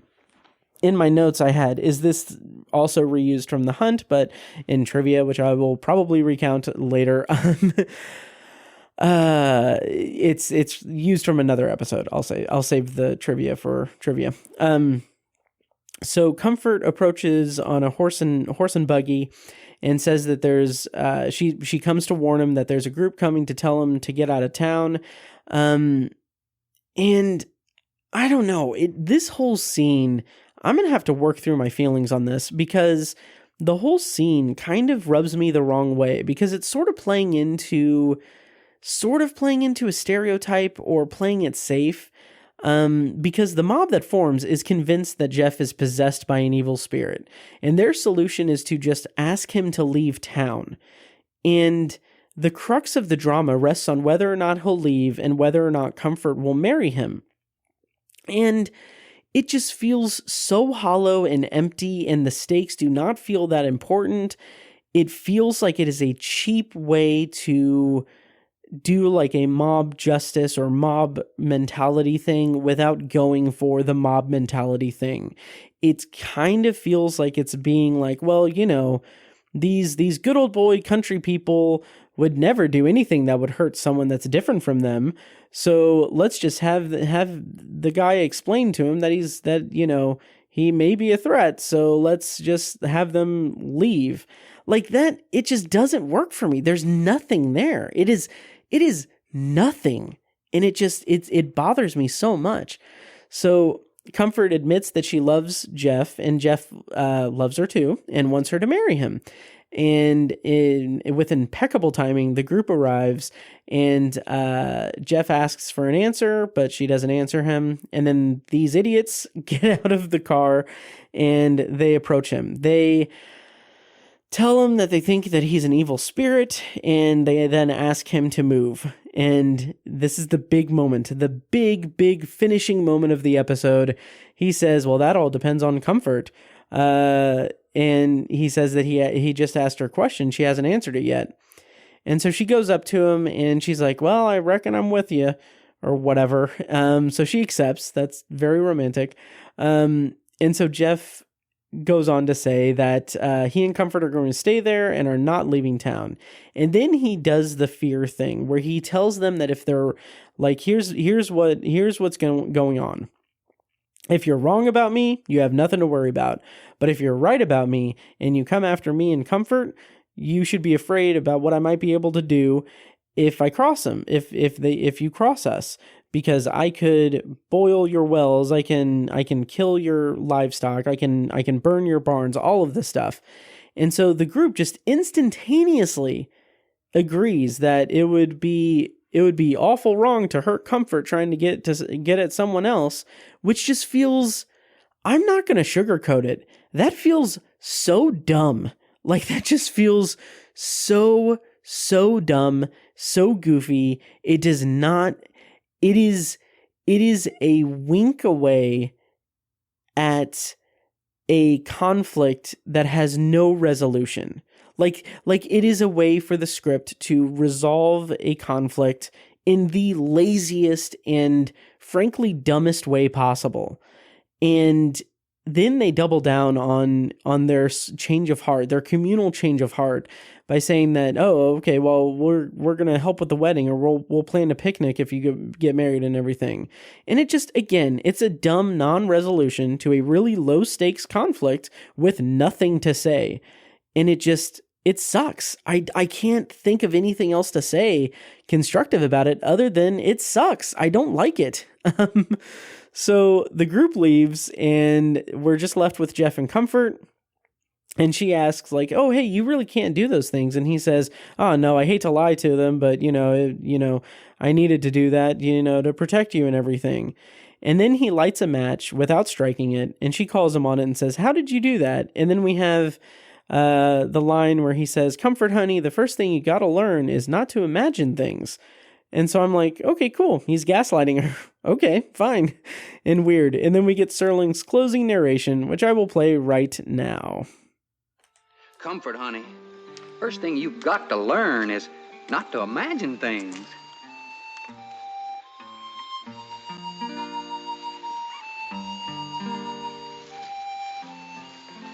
my notes I had, is this also reused from The Hunt, but in trivia, which I will probably recount later, it's used from another episode. I'll save the trivia for trivia. So Comfort approaches on a horse and buggy and says that there's, she comes to warn him that there's a group coming to tell him to get out of town. And I don't know, this whole scene, I'm going to have to work through my feelings on this, because the whole scene kind of rubs me the wrong way, because it's sort of playing into a stereotype, or playing it safe. Because the mob that forms is convinced that Jeff is possessed by an evil spirit, and their solution is to just ask him to leave town. And the crux of the drama rests on whether or not he'll leave and whether or not Comfort will marry him. And it just feels so hollow and empty, and the stakes do not feel that important. It feels like it is a cheap way to do like a mob justice or mob mentality thing without going for the mob mentality thing. It kind of feels like it's being like, well, these good old boy country people would never do anything that would hurt someone that's different from them. So let's just have the guy explain to him that he may be a threat. So let's just have them leave. Like that, it just doesn't work for me. There's nothing there. It is nothing. And it bothers me so much. So Comfort admits that she loves Jeff, and Jeff loves her too and wants her to marry him. And with impeccable timing, the group arrives, and Jeff asks for an answer, but she doesn't answer him. And then these idiots get out of the car and they approach him. They tell him that they think that he's an evil spirit, and they then ask him to move. And this is the big moment, the big finishing moment of the episode. He says, well, that all depends on Comfort. And he says that he just asked her a question. She hasn't answered it yet. And so she goes up to him and she's like, well, I reckon I'm with you, or whatever. So she accepts. That's very romantic. And so Jeff goes on to say that he and Comfort are going to stay there and are not leaving town. And then he does the fear thing where he tells them that if they're like, here's what's going on. If you're wrong about me, you have nothing to worry about. But if you're right about me and you come after me in Comfort, you should be afraid about what I might be able to do if I cross them, if you cross us, because I could boil your wells, I can kill your livestock, I can burn your barns, all of this stuff. And so the group just instantaneously agrees that it would be awful wrong to hurt Comfort trying to get at someone else, which just feels, I'm not going to sugarcoat it, that feels so dumb. Like, that just feels so dumb, so goofy. It does not, it is a wink away at a conflict that has no resolution. Like it is a way for the script to resolve a conflict in the laziest and frankly dumbest way possible. And then they double down on their change of heart, their communal change of heart, by saying that, oh, okay, well, we're going to help with the wedding, or we'll plan a picnic if you get married and everything. And it just, again, it's a dumb non-resolution to a really low stakes conflict with nothing to say. And it sucks. I can't think of anything else to say constructive about it other than it sucks. I don't like it. So the group leaves and we're just left with Jeff and Comfort. And she asks like, oh, hey, you really can't do those things. And he says, oh, no, I hate to lie to them, but, I needed to do that, to protect you and everything. And then he lights a match without striking it, and she calls him on it and says, "How did you do that?" And then we have the line where he says, "Comfort, honey, the first thing you gotta learn is not to imagine things." And so I'm like, okay, cool. He's gaslighting her. Okay, fine. And weird. And then we get Serling's closing narration, which I will play right now. Comfort, honey. First thing you've got to learn is not to imagine things.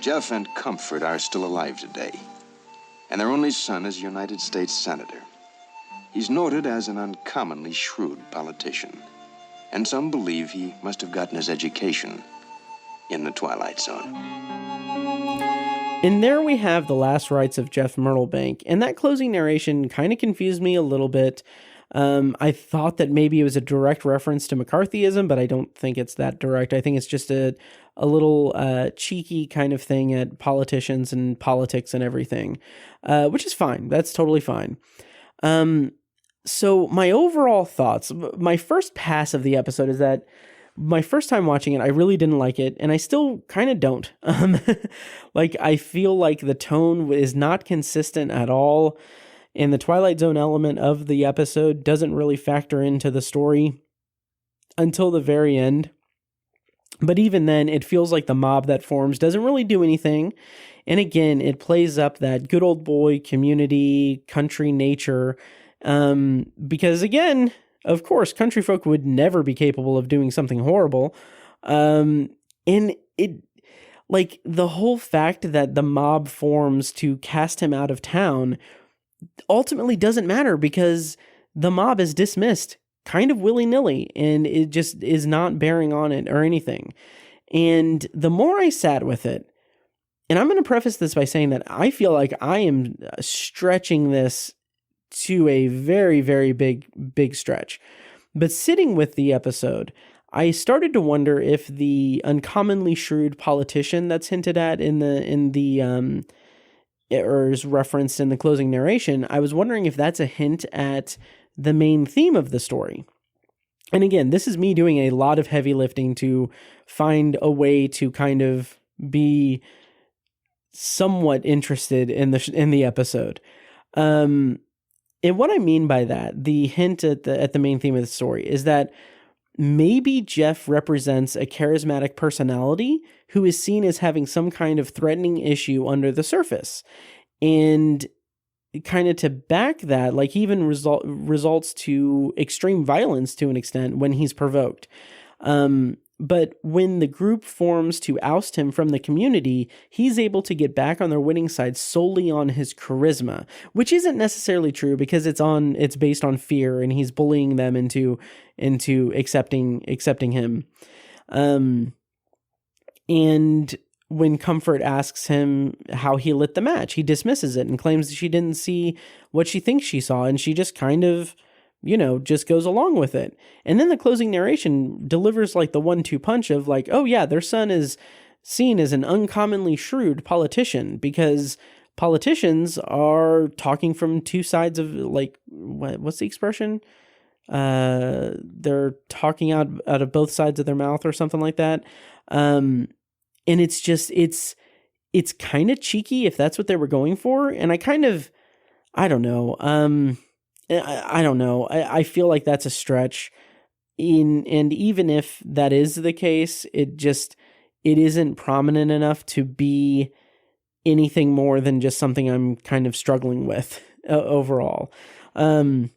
Jeff and Comfort are still alive today, and their only son is a United States Senator. He's noted as an uncommonly shrewd politician, and some believe he must have gotten his education in the Twilight Zone. And there we have the last rites of Jeff Myrtlebank, and that closing narration kind of confused me a little bit. I thought that maybe it was a direct reference to McCarthyism, but I don't think it's that direct. I think it's just a little cheeky kind of thing at politicians and politics and everything, which is fine. That's totally fine. So my overall thoughts, my first pass of the episode is that my first time watching it, I really didn't like it, and I still kind of don't. Like, I feel like the tone is not consistent at all, and the Twilight Zone element of the episode doesn't really factor into the story until the very end. But even then, it feels like the mob that forms doesn't really do anything. And again, it plays up that good old boy community, country nature, because again, of course, country folk would never be capable of doing something horrible. And it, like, the whole fact that the mob forms to cast him out of town ultimately doesn't matter because the mob is dismissed kind of willy-nilly, and it just is not bearing on it or anything. And the more I sat with it, and I'm going to preface this by saying that I feel like I am stretching this to a very, very big stretch. But sitting with the episode, I started to wonder if the uncommonly shrewd politician that's hinted at in the or is referenced in the closing narration, I was wondering if that's a hint at the main theme of the story. And again, this is me doing a lot of heavy lifting to find a way to kind of be somewhat interested in the episode. And what I mean by that, the hint at the main theme of the story, is that maybe Jeff represents a charismatic personality who is seen as having some kind of threatening issue under the surface. And kind of to back that, like, he even results to extreme violence to an extent when he's provoked. But when the group forms to oust him from the community, he's able to get back on their winning side solely on his charisma, which isn't necessarily true because it's based on fear, and he's bullying them into accepting him. And when Comfort asks him how he lit the match, he dismisses it and claims that she didn't see what she thinks she saw, and she just kind of, just goes along with it. And then the closing narration delivers like the 1-2 punch of like, oh yeah, their son is seen as an uncommonly shrewd politician, because politicians are talking from two sides of, like, what's the expression? They're talking out of both sides of their mouth or something like that. And it's just, it's kind of cheeky if that's what they were going for. And I don't know. I don't know. I feel like that's a stretch. And even if that is the case, it isn't prominent enough to be anything more than just something I'm kind of struggling with overall. The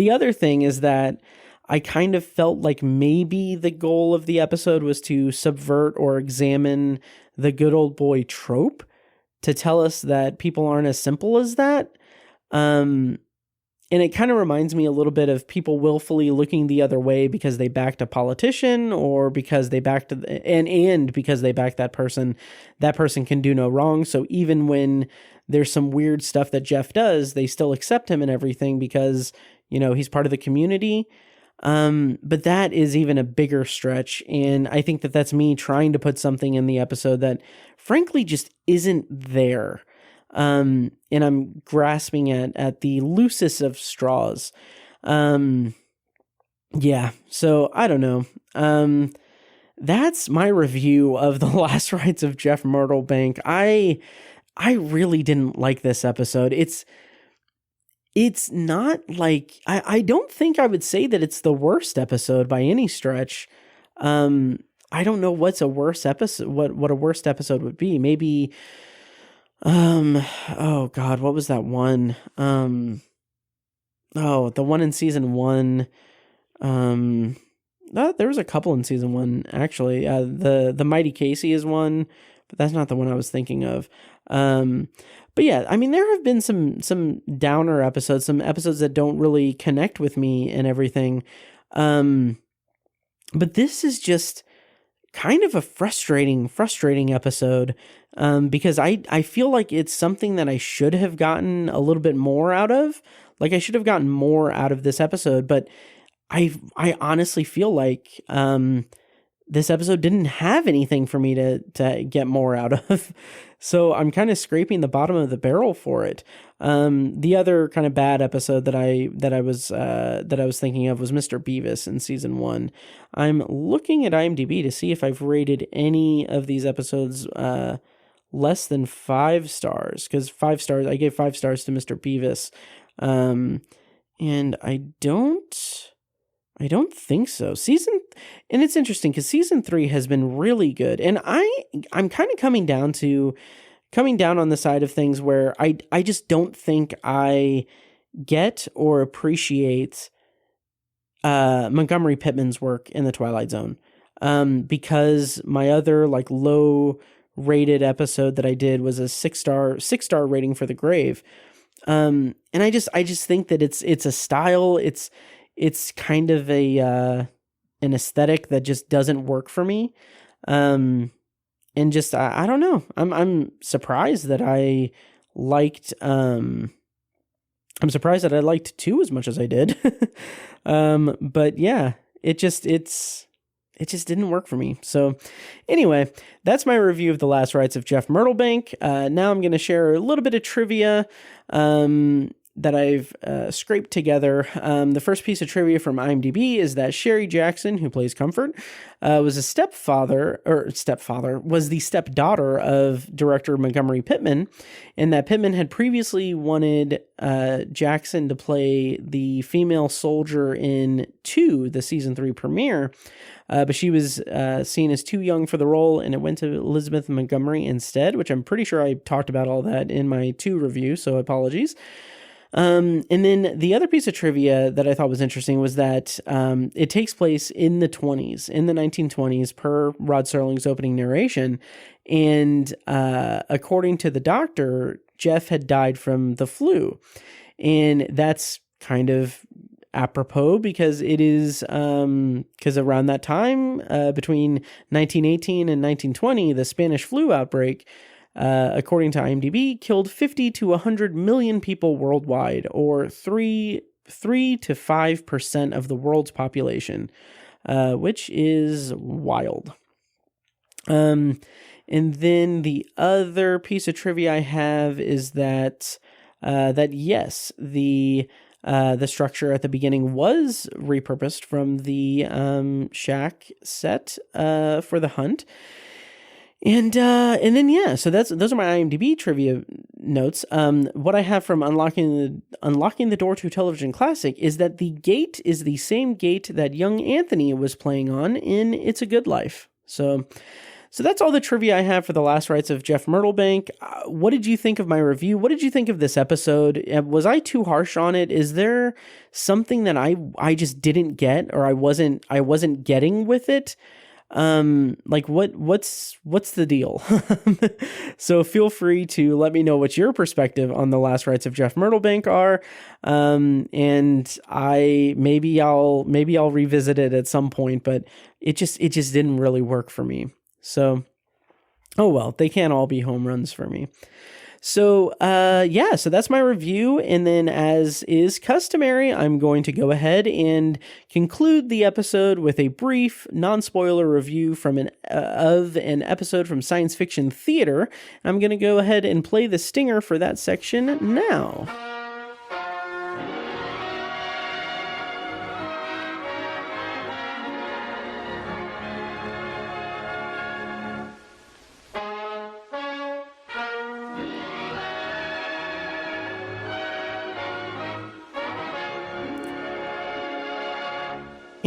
other thing is that I kind of felt like maybe the goal of the episode was to subvert or examine the good old boy trope, to tell us that people aren't as simple as that. And it kind of reminds me a little bit of people willfully looking the other way because they backed a politician, or because they backed and because they backed that person can do no wrong. So even when there's some weird stuff that Jeff does, they still accept him and everything because, he's part of the community. But that is even a bigger stretch. And I think that that's me trying to put something in the episode that frankly just isn't there. And I'm grasping at the loosest of straws. Yeah, so I don't know. That's my review of The Last Rites of Jeff Myrtlebank. I really didn't like this episode. It's not like, I don't think I would say that it's the worst episode by any stretch. I don't know what's a worse episode, what a worst episode would be. Maybe, oh God, what was that one? The one in season 1. There was a couple in season 1, actually. The Mighty Casey is one, but that's not the one I was thinking of. But yeah, I mean, there have been some downer episodes, some episodes that don't really connect with me and everything. But this is just kind of a frustrating episode, because I feel like it's something that I should have gotten a little bit more out of. Like, I should have gotten more out of this episode, but I honestly feel like this episode didn't have anything for me to get more out of. So I'm kind of scraping the bottom of the barrel for it. The other kind of bad episode that I was thinking of was Mr. Beavis in season 1. I'm looking at IMDb to see if I've rated any of these episodes less than 5 stars, because 5 stars, I gave 5 stars to Mr. Beavis. And I don't think so. And it's interesting because season 3 has been really good, and I'm kind of coming down on the side of things where I just don't think I get or appreciate Montgomery Pittman's work in the Twilight Zone, because my other like low rated episode that I did was a 6-star rating for The Grave, and I just think that it's a style, it's kind of an aesthetic that just doesn't work for me. And just, I don't know. I'm surprised that I liked, I'm surprised that I liked 2 as much as I did. But yeah, it just didn't work for me. So anyway, that's my review of The Last Rites of Jeff Myrtlebank. Now I'm going to share a little bit of trivia, that I've scraped together. The first piece of trivia from IMDb is that Sherry Jackson, who plays Comfort, was the stepdaughter of director Montgomery Pittman, and that Pittman had previously wanted Jackson to play the female soldier in 2, the season 3 premiere, but she was seen as too young for the role, and it went to Elizabeth Montgomery instead, which I'm pretty sure I talked about all that in my 2 review, so apologies. And then the other piece of trivia that I thought was interesting was that it takes place in the 1920s, per Rod Serling's opening narration. And according to the doctor, Jeff had died from the flu. And that's kind of apropos because it is, because around that time, between 1918 and 1920, the Spanish flu outbreak, according to IMDb, killed 50 to 100 million people worldwide, or 3 to 5% of the world's population, which is wild. And then the other piece of trivia I have is that yes, the structure at the beginning was repurposed from the shack set for The Hunt. And then yeah, so those are my IMDb trivia notes. What I have from unlocking the door to television classic is that the gate is the same gate that young Anthony was playing on in It's a Good Life. So that's all the trivia I have for The Last Rites of Jeff Myrtlebank. What did you think of my review? What did you think of this episode? Was I too harsh on it? Is there something that I just didn't get, or I wasn't getting with it? Like what's the deal? So feel free to let me know what your perspective on The Last Rites of Jeff Myrtlebank are. And maybe I'll revisit it at some point, but it just didn't really work for me. So, oh well, they can't all be home runs for me. So, so that's my review. And then, as is customary, I'm going to go ahead and conclude the episode with a brief, non-spoiler review from an episode from Science Fiction Theater. I'm going to go ahead and play the stinger for that section now.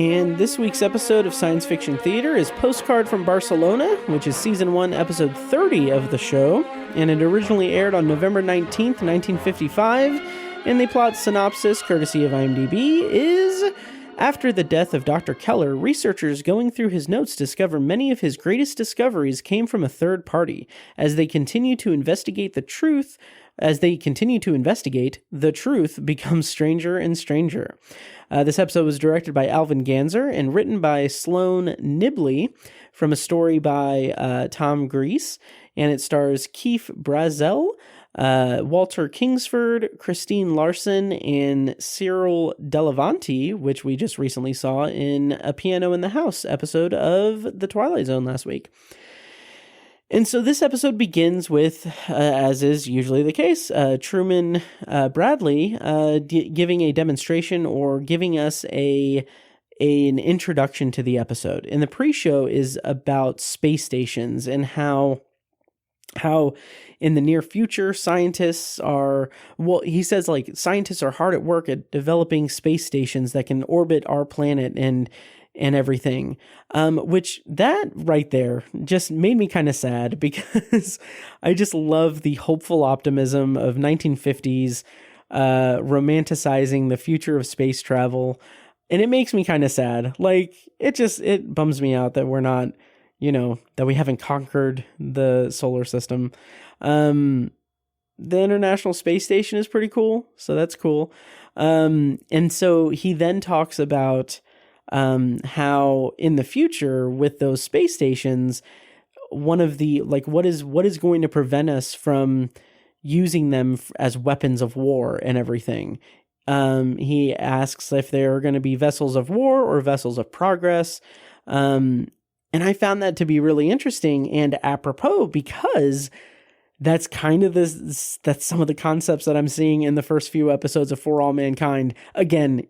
And this week's episode of Science Fiction Theater is Postcard from Barcelona, which is Season 1, Episode 30 of the show, and it originally aired on November 19th, 1955, and the plot synopsis, courtesy of IMDb, is... After the death of Dr. Keller, researchers going through his notes discover many of his greatest discoveries came from a third party. As they continue to investigate, the truth becomes stranger and stranger. This episode was directed by Alvin Ganzer and written by Sloan Nibley from a story by Tom Grease, and it stars Keith Brazel, Walter Kingsford, Christine Larson, and Cyril Delavanti, which we just recently saw in a Piano in the House episode of The Twilight Zone last week. And so this episode begins with, as is usually the case, Truman Bradley giving a demonstration or giving us an introduction to the episode. And the pre-show is about space stations and how in the near future, scientists are, he says, like, scientists are hard at work at developing space stations that can orbit our planet and everything, which that right there just made me kind of sad because I just love the hopeful optimism of 1950s, romanticizing the future of space travel. And it makes me kind of sad. Like, it bums me out that we're not, that we haven't conquered the solar system. The International Space Station is pretty cool, so that's cool. And so he then talks about how in the future with those space stations, one of the, like, what is going to prevent us from using them as weapons of war and everything. He asks if there are going to be vessels of war or vessels of progress. And I found that to be really interesting and apropos because that's kind of that's some of the concepts that I'm seeing in the first few episodes of For All Mankind. Again,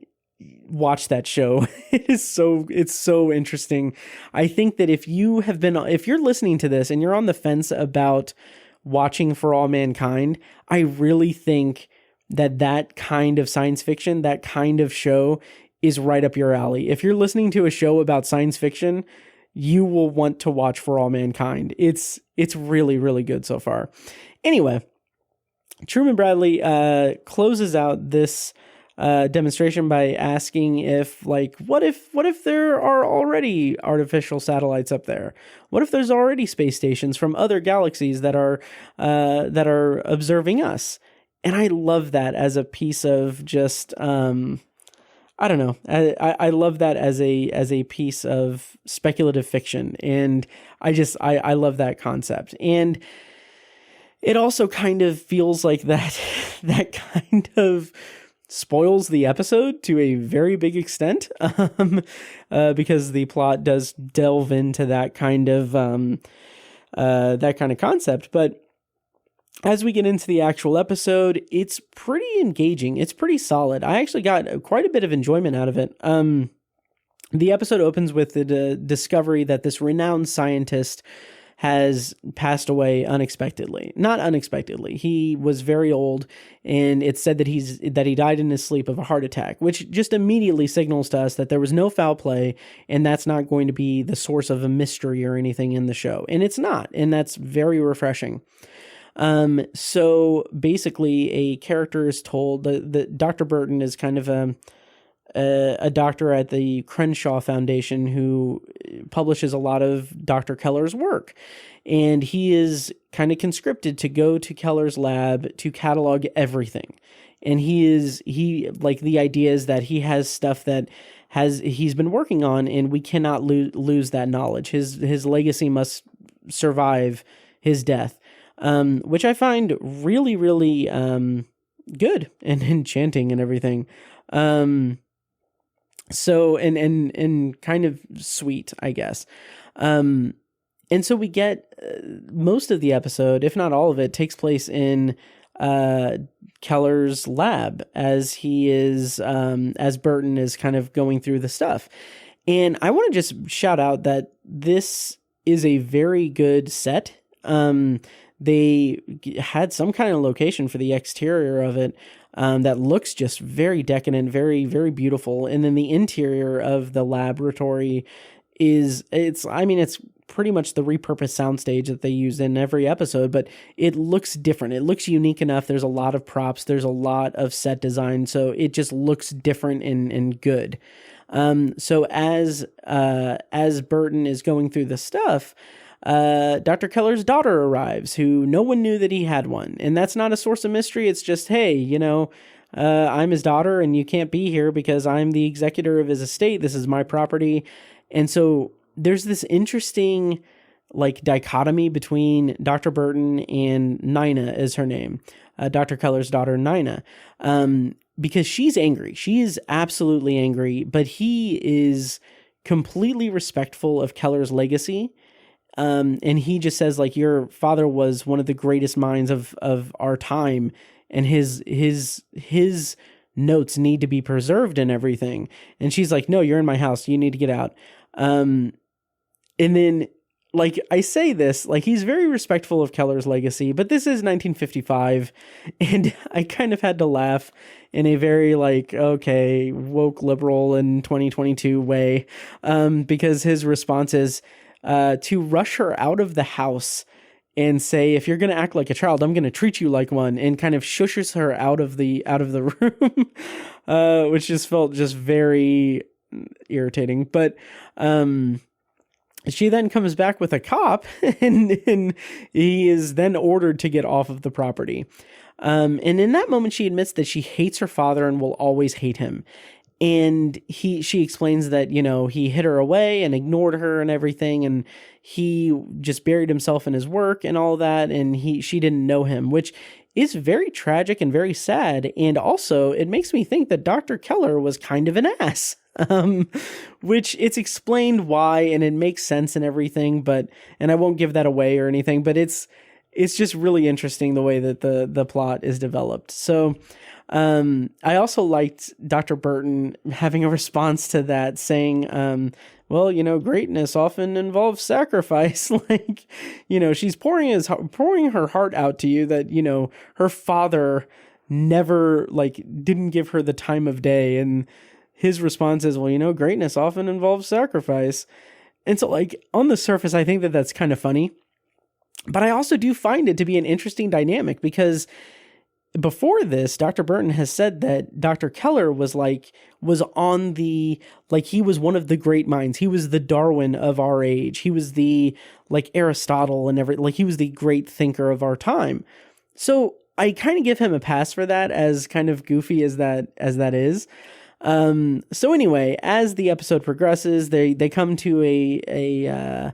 watch that show. It's so interesting. I think that if you're listening to this and you're on the fence about watching For All Mankind, I really think that kind of science fiction, that kind of show is right up your alley. If you're listening to a show about science fiction, you will want to watch For All Mankind. It's really, really good so far. Anyway, Truman Bradley closes out this demonstration by asking if, like, what if there are already artificial satellites up there? What if there's already space stations from other galaxies that are observing us? And I love that as a piece of just I don't know. I love that as a piece of speculative fiction, and I love that concept. And it also kind of feels like that kind of spoils the episode to a very big extent, because the plot does delve into that kind of concept. But as we get into the actual episode, it's pretty engaging. It's pretty solid. I actually got quite a bit of enjoyment out of it. The episode opens with the discovery that this renowned scientist has passed away unexpectedly. Not unexpectedly. He was very old, and it's said that he died in his sleep of a heart attack, which just immediately signals to us that there was no foul play, and that's not going to be the source of a mystery or anything in the show. And it's not, and that's very refreshing. So basically a character is told that Dr. Burton is kind of a doctor at the Crenshaw Foundation who publishes a lot of Dr. Keller's work. And he is kind of conscripted to go to Keller's lab to catalog everything. And the idea is that he has stuff that he's been working on, and we cannot lose that knowledge. His legacy must survive his death. Which I find really, really good and enchanting and everything. So and kind of sweet, I guess. And so we get most of the episode, if not all of it, takes place in Keller's lab as he is as Burton is kind of going through the stuff. And I want to just shout out that this is a very good set. They had some kind of location for the exterior of it. that looks just very decadent, very, very beautiful. And then the interior of the laboratory it's pretty much the repurposed soundstage that they use in every episode, but it looks different. It looks unique enough. There's a lot of props. There's a lot of set design. So it just looks different and good. So as Burton is going through the stuff, Dr. Keller's daughter arrives, who no one knew that he had one. And that's not a source of mystery. It's just, hey, I'm his daughter and you can't be here because I'm the executor of his estate. This is my property. And so there's this interesting dichotomy between Dr. Burton and Nina is her name, Dr. Keller's daughter, Nina, because she's angry. She is absolutely angry, but he is completely respectful of Keller's legacy. And he just says your father was one of the greatest minds of our time, and his notes need to be preserved and everything. And she's like, no, you're in my house. You need to get out. And then, I say this, he's very respectful of Keller's legacy, but this is 1955, and I kind of had to laugh in a very, okay, woke liberal in 2022 way, because his response is to rush her out of the house and say, if you're going to act like a child, I'm going to treat you like one, and kind of shushes her out of the room, which just felt just very irritating. But she then comes back with a cop, and he is then ordered to get off of the property. And in that moment, she admits that she hates her father and will always hate him. And she explains that, he hid her away and ignored her and everything, and he just buried himself in his work and all that, and she didn't know him, which is very tragic and very sad. And also, it makes me think that Dr. Keller was kind of an ass, which it's explained why, and it makes sense and everything, and I won't give that away or anything, but it's just really interesting the way that the plot is developed. So, I also liked Dr. Burton having a response to that, saying, greatness often involves sacrifice. She's pouring her heart out to you that, her father never didn't give her the time of day. And his response is, greatness often involves sacrifice. And so on the surface, I think that that's kind of funny, but I also do find it to be an interesting dynamic, because before this, Dr. Burton has said that Dr. Keller was on the, he was one of the great minds. He was the Darwin of our age. He was the, Aristotle and he was the great thinker of our time. So I kind of give him a pass for that, as kind of goofy as that is. So anyway, as the episode progresses, they come to a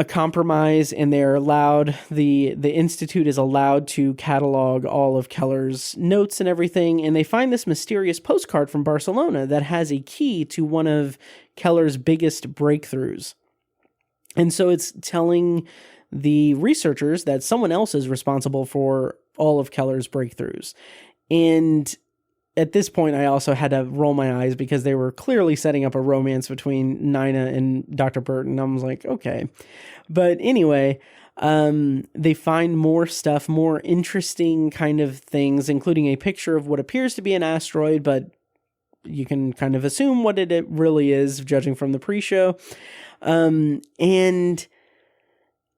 compromise, and they're allowed, the Institute is allowed to catalog all of Keller's notes and everything, and they find this mysterious postcard from Barcelona that has a key to one of Keller's biggest breakthroughs. And so it's telling the researchers that someone else is responsible for all of Keller's breakthroughs. And at this point, I also had to roll my eyes, because they were clearly setting up a romance between Nina and Dr. Burton. I was like, okay. But anyway, they find more stuff, more interesting kind of things, including a picture of what appears to be an asteroid, but you can kind of assume what it really is, judging from the pre-show. And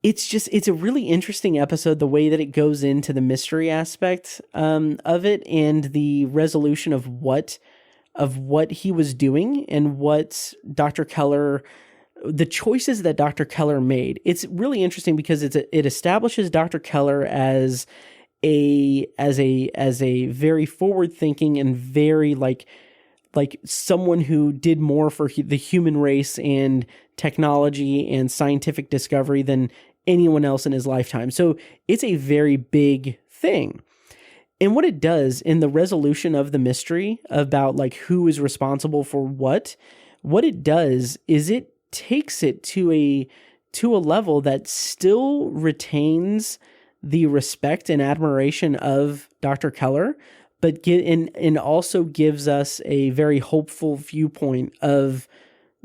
it's a really interesting episode, the way that it goes into the mystery aspect of it, and the resolution of what he was doing, and what Dr. Keller, the choices that Dr. Keller made. It's really interesting because it establishes Dr. Keller as a very forward thinking and very like someone who did more for the human race and technology and scientific discovery than anyone else in his lifetime. So it's a very big thing. And what it does in the resolution of the mystery about who is responsible for what it does is it takes it to a level that still retains the respect and admiration of Dr. Keller, but and also gives us a very hopeful viewpoint of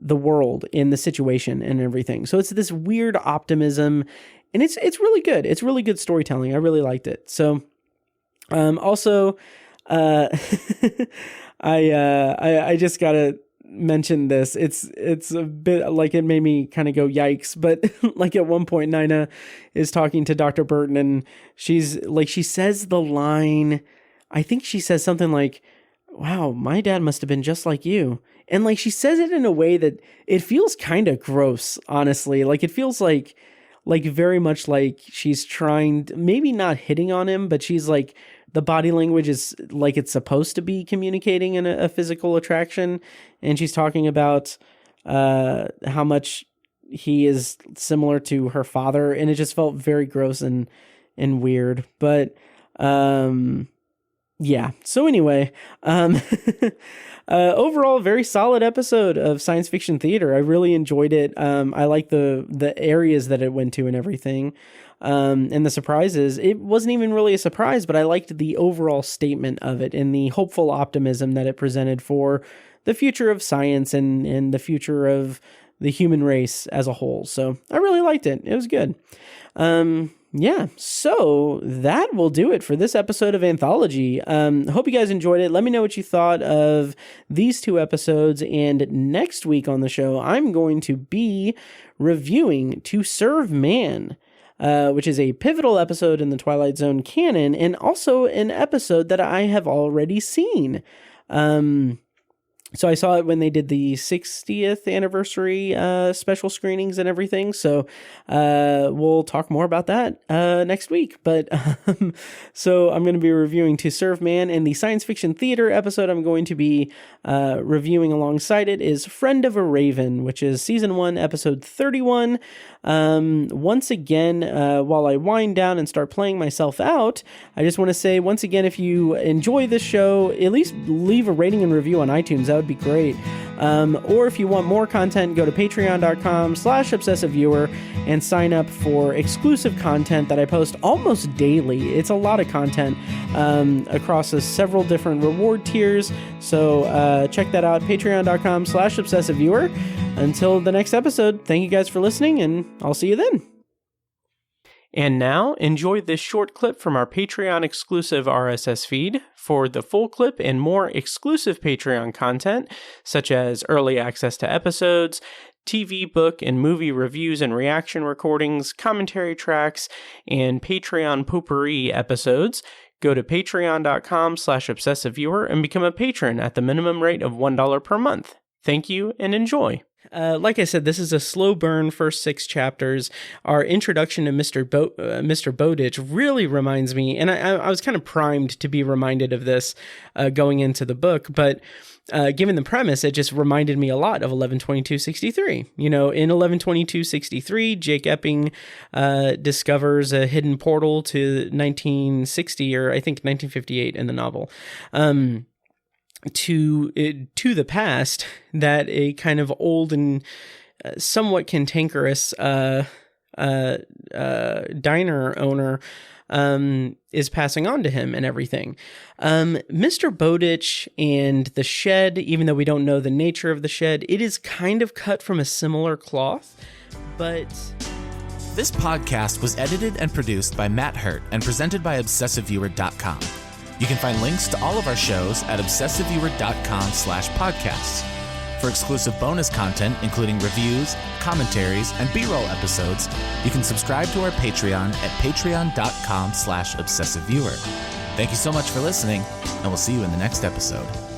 the world and the situation and everything. So it's this weird optimism, and it's really good. It's really good storytelling. I really liked it. So Also, I just gotta mention this. It's a bit like it made me kind of go yikes, but like at one point Nina is talking to Dr. Burton and she's like, she says the line, I think she says something like, wow, my dad must have been just like you. And like she says it in a way that it feels kind of gross, honestly. Like it feels like very much like she's trying, maybe not hitting on him, but she's like, the body language is like it's supposed to be communicating in a physical attraction. And she's talking about how much he is similar to her father. And it just felt very gross and weird. But yeah. So anyway, overall, very solid episode of Science Fiction Theater. I really enjoyed it. I like the areas that it went to and everything. And the surprises, it wasn't even really a surprise, but I liked the overall statement of it and the hopeful optimism that it presented for the future of science and the future of the human race as a whole. So I really liked it. It was good. Yeah, so that will do it for this episode of Anthology. Hope you guys enjoyed it. Let me know what you thought of these two episodes. And next week on the show, I'm going to be reviewing To Serve Man, which is a pivotal episode in the Twilight Zone canon, and also an episode that I have already seen. So I saw it when they did the 60th anniversary special screenings and everything. So we'll talk more about that next week. But so I'm going to be reviewing To Serve Man, and the Science Fiction Theater episode I'm going to be reviewing alongside it is Friend of a Raven, which is season 1, episode 31. Once again, while I wind down and start playing myself out, I just want to say once again, if you enjoy this show, at least leave a rating and review on iTunes. That would be great. Or if you want more content, go to patreon.com/obsessiveviewer and sign up for exclusive content that I post almost daily. It's a lot of content across several different reward tiers. So check that out, patreon.com/obsessiveviewer. Until the next episode, thank you guys for listening, and I'll see you then. And now, enjoy this short clip from our Patreon exclusive RSS feed. For the full clip and more exclusive Patreon content, such as early access to episodes, TV, book, and movie reviews and reaction recordings, commentary tracks, and Patreon potpourri episodes, go to patreon.com/obsessiveviewer and become a patron at the minimum rate of $1 per month. Thank you and enjoy. Like I said, this is a slow burn first 6 chapters. Our introduction to Mr. Bowditch really reminds me, and I was kind of primed to be reminded of this going into the book, but given the premise, it just reminded me a lot of 11/22/63. You know, in 11/22/63, Jake Epping discovers a hidden portal to 1960, or I think 1958 in the novel. To the past that a kind of old and somewhat cantankerous diner owner is passing on to him and everything. Mr. Bowditch and the shed, even though we don't know the nature of the shed, it is kind of cut from a similar cloth, but... This podcast was edited and produced by Matt Hurt and presented by ObsessiveViewer.com. You can find links to all of our shows at obsessiveviewer.com/podcasts. For exclusive bonus content, including reviews, commentaries, and B-roll episodes, you can subscribe to our Patreon at patreon.com/obsessiveviewer. Thank you so much for listening, and we'll see you in the next episode.